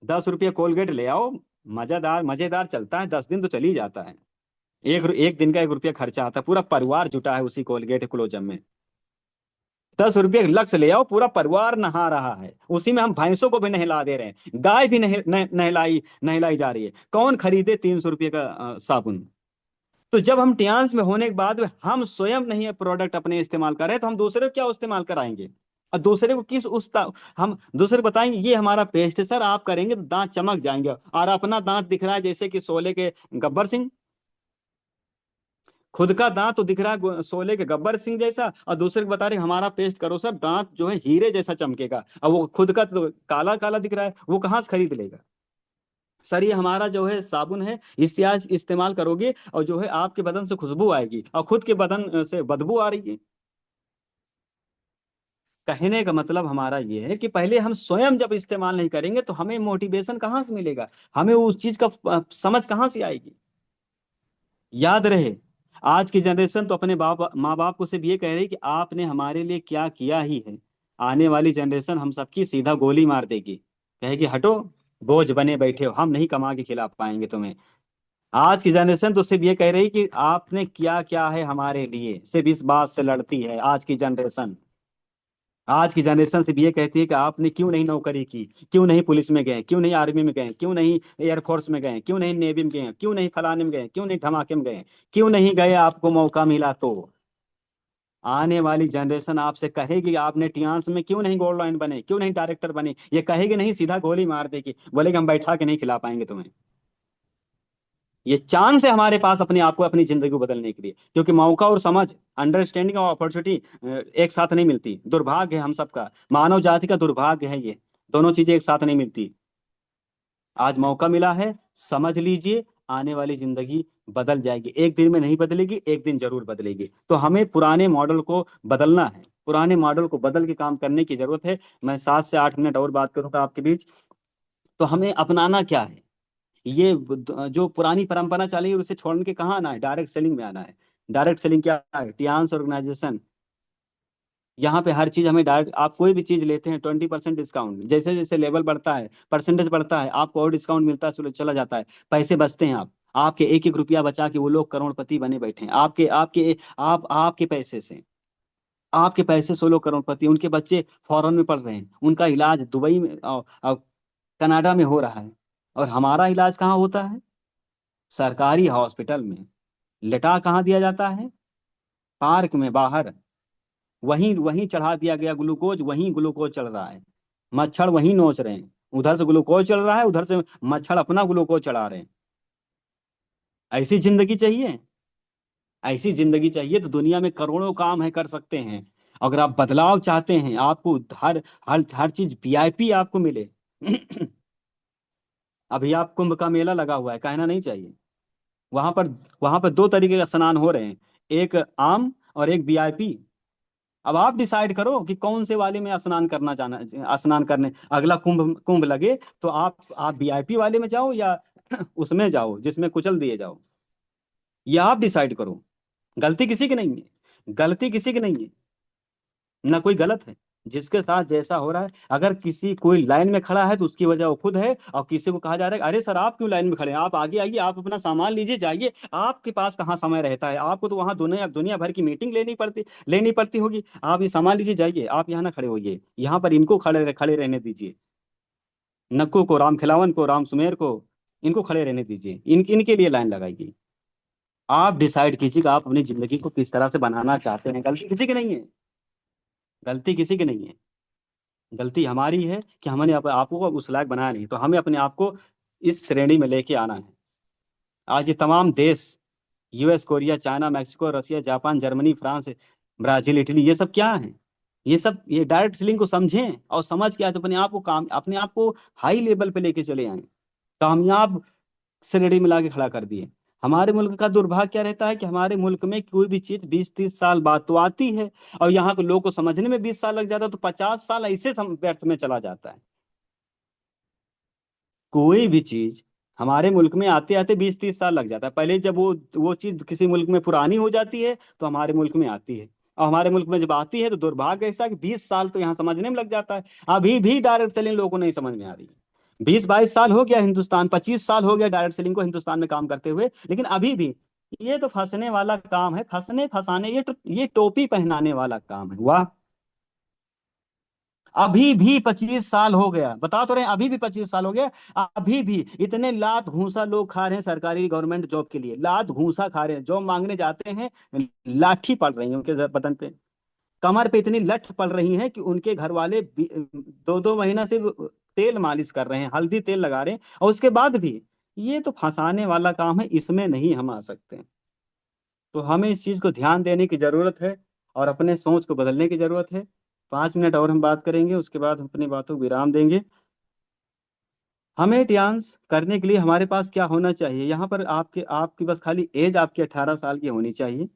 10 रुपये कोलगेट ले आओ, मजेदार मजेदार चलता है, 10 दिन तो चल ही जाता है। एक एक दिन का 1 रुपया खर्चा आता है, पूरा परिवार जुटा है उसी कोलगेट क्लोजम में। 10 रुपये लक्ष्य ले आओ, पूरा परिवार नहा रहा है उसी में, हम भैंसों को भी नहला दे रहे हैं, गाय भी नहलाई नहलाई जा रही है। कौन खरीदे 300 रुपये का साबुन? तो जब हम टियांस में होने के बाद में हम स्वयं नहीं प्रोडक्ट अपने इस्तेमाल कर रहे, तो हम दूसरे को क्या इस्तेमाल कराएंगे? और दूसरे को किस हम दूसरे को बताएंगे ये हमारा पेस्ट है सर, आप करेंगे तो दांत चमक जाएंगे, और अपना दांत दिख रहा है जैसे कि शोले के गब्बर सिंह। खुद का दांत तो दिख रहा है शोले के गब्बर सिंह जैसा, और दूसरे को बता रहे हमारा पेस्ट करो सर, दांत जो है हीरे जैसा चमकेगा, और वो खुद का तो काला काला दिख रहा है, वो कहाँ से खरीद लेगा? सर ये हमारा जो है साबुन है, इससे आज इस्तेमाल करोगे और जो है आपके बदन से खुशबू आएगी, और खुद के बदन से बदबू आ रही है। कहने का मतलब हमारा ये है कि पहले हम स्वयं जब इस्तेमाल नहीं करेंगे तो हमें मोटिवेशन कहाँ से मिलेगा, हमें उस चीज का समझ कहाँ से आएगी? याद रहे, आज की जनरेशन तो अपने बाप माँ बाप को सिर्फ ये कह रही कि आपने हमारे लिए क्या किया ही है। आने वाली जनरेशन हम सबकी सीधा गोली मार देगी, कहेगी हटो, बोझ बने बैठे हो, हम नहीं कमा के खिला पाएंगे तुम्हें। आज की जनरेशन तो सिर्फ ये कह रही कि आपने क्या क्या है हमारे लिए, सिर्फ इस बात से लड़ती है आज की जनरेशन। आज की जनरेशन सिर्फ ये कहती है कि आपने क्यों नहीं नौकरी की, क्यों नहीं पुलिस में गए, क्यों नहीं आर्मी में गए, क्यों नहीं एयरफोर्स में गए, क्यों नहीं नेवी में गए, क्यों नहीं फलाने में गए, क्यों नहीं धमाके में गए, क्यों नहीं गए, आपको मौका मिला तो? आने वाली जनरेशन आपसे कहेगी आपने टियांस में क्यों नहीं गोल्ड लाइन बने, क्यों नहीं डायरेक्टर बने, ये कहेगी नहीं, सीधा गोली मार देगी, बोलेगी हम बैठा के नहीं खिला पाएंगे तुम्हें। ये चांस है हमारे पास अपने आप को, अपनी जिंदगी को बदलने के लिए, क्योंकि मौका और समझ, अंडरस्टैंडिंग और अपॉर्चुनिटी एक साथ नहीं मिलती। दुर्भाग्य है हम सबका, मानव जाति का दुर्भाग्य है ये, दोनों चीजें एक साथ नहीं मिलती। आज मौका मिला है, समझ लीजिए, आने वाली जिंदगी बदल जाएगी, एक दिन में नहीं बदलेगी, एक दिन जरूर बदलेगी। तो हमें पुराने मॉडल को बदलना है, पुराने मॉडल को बदल के काम करने की जरूरत है। मैं 7 से 8 मिनट और बात करूंगा आपके बीच। तो हमें अपनाना क्या है? ये जो पुरानी परंपरा चली है उसे छोड़ के कहाँ आना है? डायरेक्ट सेलिंग में आना है। डायरेक्ट सेलिंग क्या है? टियांस ऑर्गेनाइजेशन, यहाँ पे हर चीज हमें डायरेक्ट, आप कोई भी चीज लेते हैं 20% डिस्काउंट, जैसे जैसे लेवल बढ़ता है, परसेंटेज बढ़ता है, आपको और डिस्काउंट मिलता है, चला जाता है, पैसे बचते हैं। आप आपके एक एक रुपया बचा के वो लोग करोड़पति बने बैठे हैं, आपके आपके आपके पैसे से, आपके पैसे से वो लोग करोड़पति, उनके बच्चे फॉरेन में पढ़ रहे हैं, उनका इलाज दुबई में और कनाडा में हो रहा है, और हमारा इलाज कहाँ होता है? सरकारी हॉस्पिटल में। लेटा कहाँ दिया जाता है? पार्क में बाहर, वहीं वहीं चढ़ा दिया गया ग्लूकोज, वहीं ग्लूकोज चल रहा है, मच्छर वहीं नोच रहे हैं, उधर से ग्लूकोज चल रहा है, उधर से मच्छर अपना ग्लूकोज चढ़ा रहे हैं। ऐसी जिंदगी चाहिए? ऐसी जिंदगी चाहिए तो दुनिया में करोड़ों काम है, कर सकते हैं। अगर आप बदलाव चाहते हैं, आपको हर हर चीज वीआईपी आपको मिले। अभी आप कुंभ का मेला लगा हुआ है, कहना नहीं चाहिए। वहां पर वहां पर 2 तरीके का स्नान हो रहे हैं, एक आम और एक वीआईपी। अब आप डिसाइड करो कि कौन से वाले में स्नान करना, जाना स्नान करने अगला कुंभ कुंभ लगे तो आप वीआईपी वाले में जाओ, या उसमें जाओ जिसमें कुचल दिए जाओ। ये आप डिसाइड करो। गलती किसी की नहीं है, गलती किसी की नहीं है, ना कोई गलत है। जिसके साथ जैसा हो रहा है, अगर किसी कोई लाइन में खड़ा है तो उसकी वजह वो खुद है, और किसी को कहा जा रहा है अरे सर आप क्यों लाइन में खड़े हैं, आप आगे आइए, आप अपना सामान लीजिए जाइए, आपके पास कहाँ समय रहता है? आपको तो वहां दुनिया दुनिया भर की मीटिंग लेनी पड़ती होगी। आप ये सामान लीजिए जाइए, आप यहाँ ना खड़े होइए, यहाँ पर इनको खड़े रहने दीजिए, नक्कू को, राम खिलावन को, राम सुमेर को, इनको खड़े रहने दीजिए, इनके लिए लाइन लगाइए। आप डिसाइड कीजिए कि आप अपनी जिंदगी को किस तरह से बनाना चाहते हैं। गलती किसी की नहीं है, गलती किसी की नहीं है। गलती हमारी है कि हमने आपको उस लायक बनाया नहीं, तो हमें अपने आप को इस श्रेणी में लेके आना है। आज ये तमाम देश, US, Korea, China, Mexico, Russia, Japan, Germany, France, Brazil, Italy, ये सब क्या है? ये सब, ये डायरेक्ट सेलिंग को समझें और समझ के आज अपने आप को काम, अपने आप को हाई लेवल पे लेके चले आए, कामयाब से रेडी मिला के खड़ा कर दिए। हमारे मुल्क का दुर्भाग्य क्या रहता है कि हमारे मुल्क में कोई भी चीज 20-30 साल बाद तो आती है, और यहाँ के लोगों को समझने में 20 साल लग जाता है, तो 50 साल ऐसे व्यर्थ में चला जाता है। कोई भी चीज हमारे मुल्क में आते आते 20-30 साल लग जाता है। पहले जब वो चीज किसी मुल्क में पुरानी हो जाती है तो हमारे मुल्क में आती है, और हमारे मुल्क में जब आती है तो दुर्भाग्य ऐसा कि 20 साल तो यहाँ समझने में लग जाता है। अभी भी डायरेक्ट सेलिंग लोगों को नहीं समझ में आ रही है। 20-22 साल हो गया हिंदुस्तान, 25 साल हो गया डायरेक्ट सेलिंग को हिंदुस्तान में काम करते हुए, लेकिन अभी भी ये तो फंसने वाला काम है, फंसने फंसाने, ये टोपी पहनाने वाला काम है। वाह, अभी भी 25 साल हो गया, बता तो रहे हैं, अभी भी 25 साल हो गया। अभी भी इतने लात घूंसा लोग खा रहे हैं सरकारी गवर्नमेंट जॉब के लिए, लात घूंसा खा रहे हैं, जॉब मांगने जाते हैं, लाठी पड़ रही है उनके बदन पे, कमर पे इतनी लठ पड़ रही है कि उनके घर वाले 2-2 महीना से तेल मालिश कर रहे हैं, हल्दी तेल लगा रहे हैं, और उसके बाद भी ये तो फंसाने वाला काम है, इसमें नहीं हम आ सकते। तो हमें इस चीज को ध्यान देने की जरूरत है और अपने सोच को बदलने की जरूरत है। 5 मिनट और हम बात करेंगे, उसके बाद हम अपनी बातों को विराम देंगे। हमें डांस करने के लिए हमारे पास क्या होना चाहिए? यहाँ पर आपके आपकी बस खाली एज आपकी 18 साल की होनी चाहिए।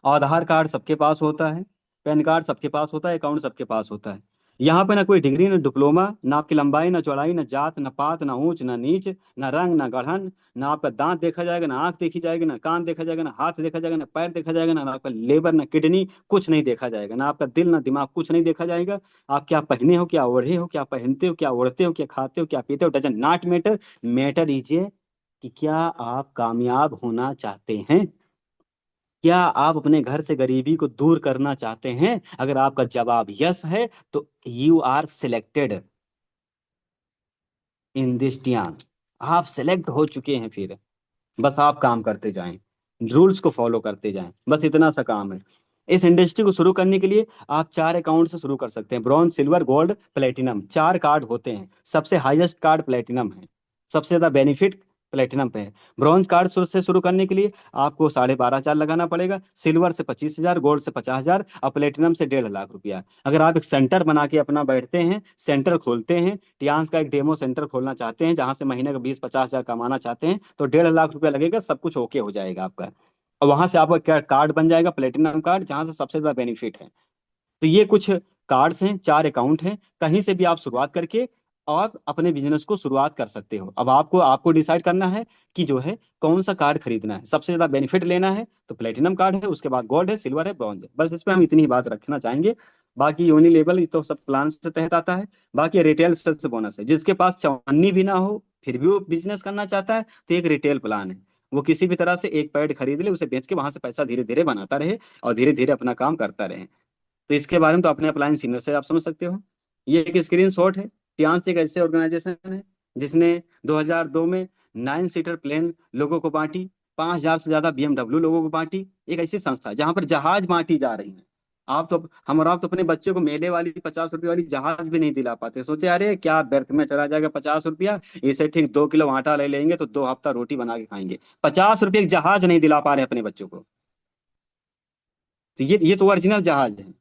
आधार कार्ड सबके पास होता है, पैन कार्ड सबके पास होता है, अकाउंट सबके पास होता है। यहाँ पे ना कोई डिग्री, ना डिप्लोमा, ना आपकी लंबाई, ना चौड़ाई, ना जात, ना पात, ना ऊंच, ना नीच, ना रंग, ना गढ़न, ना आपका दांत देखा जाएगा, ना आंख देखी जाएगी, ना कान देखा जाएगा, ना हाथ देखा जाएगा, ना पैर देखा जाएगा, ना आपका लेबर, ना किडनी, कुछ नहीं देखा जाएगा, ना आपका दिल, ना दिमाग, कुछ नहीं देखा जाएगा। आप क्या पहने हो, क्या ओढ़े हो, क्या पहनते हो, क्या ओढ़ते हो, क्या खाते हो, क्या पीते हो, डजन नॉट मैटर। मैटर कीजिए कि क्या आप कामयाब होना चाहते हैं, क्या आप अपने घर से गरीबी को दूर करना चाहते हैं? अगर आपका जवाब यस है तो you are selected in this dance, आप सिलेक्ट हो चुके हैं। फिर बस आप काम करते जाएं, रूल्स को फॉलो करते जाएं, बस इतना सा काम है। इस इंडस्ट्री को शुरू करने के लिए आप 4 अकाउंट से शुरू कर सकते हैं, bronze, silver, gold, platinum, 4 card होते हैं। सबसे हाईएस्ट कार्ड प्लेटिनम है, सबसे ज्यादा बेनिफिट प्लेटिनम पे है। ब्रॉन्ज कार्ड से शुरू करने के लिए आपको 12,500 लगाना पड़ेगा, सिल्वर से 25,000, गोल्ड से 50,000 और प्लेटिनम से 1.5 लाख रुपया। अगर आप एक सेंटर बना के अपना बैठते हैं, सेंटर खोलते हैं, टियान्स का एक डेमो सेंटर खोलना चाहते हैं जहां से महीने का 20-50 हजार कमाना चाहते हैं, तो 1.5 लाख रुपया लगेगा, सब कुछ ओके हो जाएगा आपका। और वहां से आपका क्या कार्ड बन जाएगा, प्लेटिनम कार्ड, जहां से सबसे ज्यादा बेनिफिट है। तो ये कुछ कार्ड्स हैं, 4 अकाउंट हैं, कहीं से भी आप शुरुआत करके और अपने बिजनेस को शुरुआत कर सकते हो। अब आपको आपको डिसाइड करना है कि जो है कौन सा कार्ड खरीदना है, सबसे ज्यादा बेनिफिट लेना है तो प्लेटिनम कार्ड है, उसके बाद गोल्ड है, सिल्वर है, ब्रॉन्ज है। बस इस पे हम इतनी ही बात रखना चाहेंगे। बाकी यूनि लेवल ये तो सब प्लान से तहत आता है। बाकी रिटेल सेल्स बोनस है, जिसके पास चवन्नी भी ना हो फिर भी वो बिजनेस करना चाहता है, तो एक रिटेल प्लान है। वो किसी भी तरह से एक पैड खरीद ले, उसे बेच के वहां से पैसा धीरे धीरे बनाता रहे और धीरे धीरे अपना काम करता रहे। तो इसके बारे में तो अपने अप्लायंस सीनियर से आप समझ सकते हो। ये एक स्क्रीन शॉट है। टियांस एक ऐसे ऑर्गेनाइजेशन है जिसने 2002 में 9 सीटर प्लेन लोगों को बांटी, 5,000 से ज्यादा BMW लोगों को बांटी। एक ऐसी संस्था है जहां पर जहाज बांटी जा रही है। आप तो हम और आप तो अपने बच्चे को मेले वाली 50 रुपए वाली जहाज भी नहीं दिला पाते, सोचे अरे क्या व्यर्थ में चला जाएगा 50 रुपया, इसे ठीक 2 किलो आटा ले लेंगे तो 2 हफ्ता रोटी बना के खाएंगे। 50 रुपये एक जहाज नहीं दिला पा रहे अपने बच्चों को। तो ये तो ओरिजिनल जहाज है।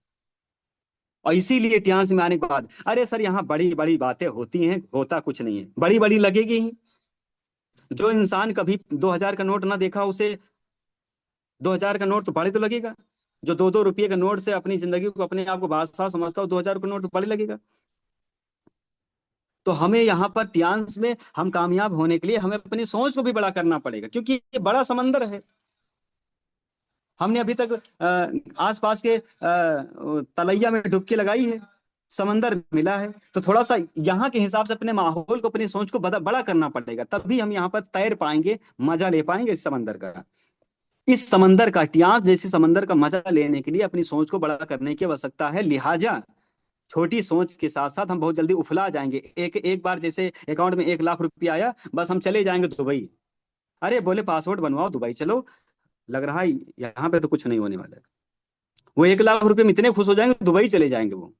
और इसीलिए टियांस में आने के बाद अरे सर यहाँ बड़ी बड़ी बातें होती हैं, होता कुछ नहीं है, बड़ी बड़ी लगेगी ही। जो इंसान कभी 2,000 का नोट ना देखा उसे 2,000 का नोट तो बड़े तो लगेगा। जो 2-2 रुपये का नोट से अपनी जिंदगी को, अपने आप को बादशाह समझता हो, 2,000 का नोट तो बड़े लगेगा। तो हमें यहाँ पर टियांस में हम कामयाब होने के लिए हमें अपनी सोच को भी बड़ा करना पड़ेगा, क्योंकि ये बड़ा समंदर है। हमने अभी तक आसपास के तलैया में डुबकी लगाई है, समंदर मिला है। तो थोड़ा सा यहाँ के हिसाब से अपने माहौल को, अपनी सोच को बड़ा करना पड़ेगा, तभी हम यहाँ पर तैर पाएंगे, मजा ले पाएंगे इस समंदर का। इस समंदर का, इतिहास जैसे समंदर का मजा लेने के लिए अपनी सोच को बड़ा करने की आवश्यकता है। लिहाजा छोटी सोच के साथ साथ हम बहुत जल्दी उफला जाएंगे। एक एक बार जैसे अकाउंट में 1 लाख रुपया आया, बस हम चले जाएंगे दुबई। अरे बोले पासपोर्ट बनवाओ, दुबई चलो। लग रहा है यहाँ पे तो कुछ नहीं होने वाला है। वो 1 लाख रुपए में इतने खुश हो जाएंगे, दुबई चले जाएंगे वो।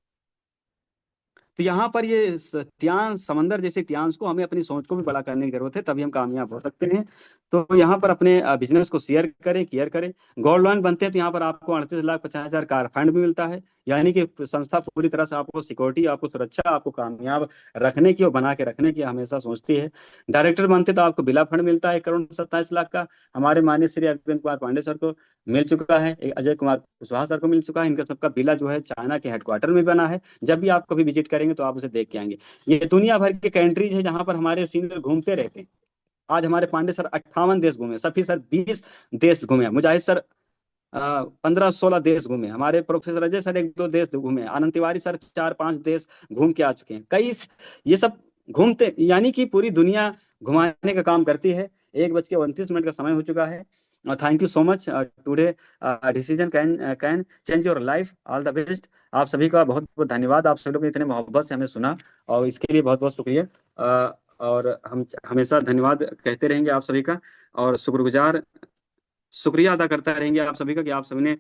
तो यहाँ पर ये ट्यांस, समंदर जैसे ट्यांस को हमें अपनी सोच को भी बड़ा करने की जरूरत है, तभी हम कामयाब हो सकते हैं। तो यहाँ पर अपने बिजनेस को शेयर करें, केयर करें। गोल्ड लोन बनते हैं तो यहाँ पर आपको 38,50,000 कार फंड भी मिलता है, यानी कि संस्था पूरी तरह से आपको सिक्योरिटी, आपको सुरक्षा, आपको कामयाब रखने की और बना के रखने की हमेशा सोचती है। डायरेक्टर बनते तो आपको बिला फंड मिलता है 1,27,00,000 का। हमारे माननीय श्री अरविंद कुमार पांडे सर को मिल चुका है, एक अजय कुमार कुशवाहा सर को मिल चुका है। इनका सबका बिला जो है चाइना के हेडक्वार्टर में बना है। जब भी आप कभी विजिट करेंगे तो आप उसे देख के आएंगे। ये दुनिया भर के कंट्रीज है जहां पर हमारे सीनियर घूमते रहते हैं। आज हमारे पांडे सर 58 देश घूमे, सफी सर 20 देश घूमे, मुजाहिद सर 15-16 देश घूमे, हमारे प्रोफेसर अजय सर 1-2 देश घूमे, आनंद तिवारी सर 4-5 देश घूम के आ चुके हैं। कई ये सब घूमते, यानी कि पूरी दुनिया घुमाने का काम करती है। 1:29 का समय हो चुका है। Thank you so much. Today decision can can change your life. All the best. आप सभी का बहुत बहुत धन्यवाद, आप सभी लोग ने इतने मोहब्बत से हमें सुना, और इसके लिए बहुत बहुत शुक्रिया। और हम हमेशा धन्यवाद कहते रहेंगे आप सभी का, और शुक्रगुजार, शुक्रिया अदा करता रहेंगे आप सभी का कि आप सभी ने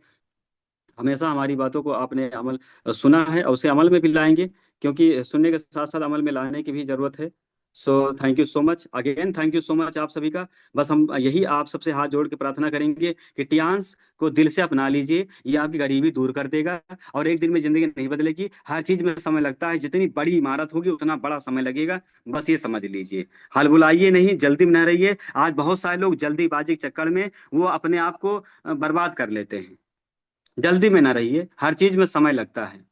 हमेशा हमारी बातों को आपने अमल सुना है, और उसे अमल में भी लाएंगे, क्योंकि सुनने के साथ साथ अमल में लाने की भी जरूरत है। So thank you so much again, thank you so much आप सभी का। बस हम यही आप सबसे हाथ जोड़ के प्रार्थना करेंगे कि टियान्स को दिल से अपना लीजिए, ये आपकी गरीबी दूर कर देगा। और एक दिन में जिंदगी नहीं बदलेगी, हर चीज में समय लगता है, जितनी बड़ी इमारत होगी उतना बड़ा समय लगेगा, बस ये समझ लीजिए। हलबुलाइए नहीं, जल्दी में न रहिए। आज बहुत सारे लोग जल्दीबाजी के चक्कर में वो अपने आप को बर्बाद कर लेते हैं। जल्दी में ना रहिए, हर चीज में समय लगता है।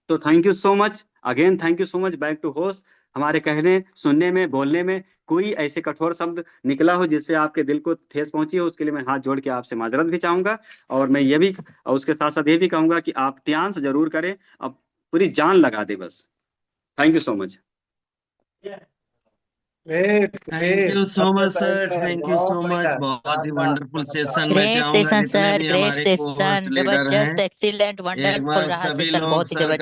तो thank you so much again, thank you so much. Back to host. हमारे कहने, सुनने में, बोलने में कोई ऐसे कठोर शब्द निकला हो जिससे आपके दिल को ठेस पहुंची हो, उसके लिए मैं हाथ जोड़ के आपसे माजरत भी चाहूंगा। और मैं ये भी, और उसके साथ साथ ये भी कहूंगा कि आप ध्यान जरूर करें, अब पूरी जान लगा दे बस। Thank you so much. Thank you so much sir, thank you so much. बहुत ही वंडरफुल सेशन। मैं ग्रेट चाहूंगा सेशन जितने सर, भी ग्रेट हमारे को होस्ट सेशन, लीडर हैं, जबरदस्त, एक्सीलेंट, एक वंडरफुल बार रहा सभी सेशन, लोग बहुत ही सर जबरदस्त।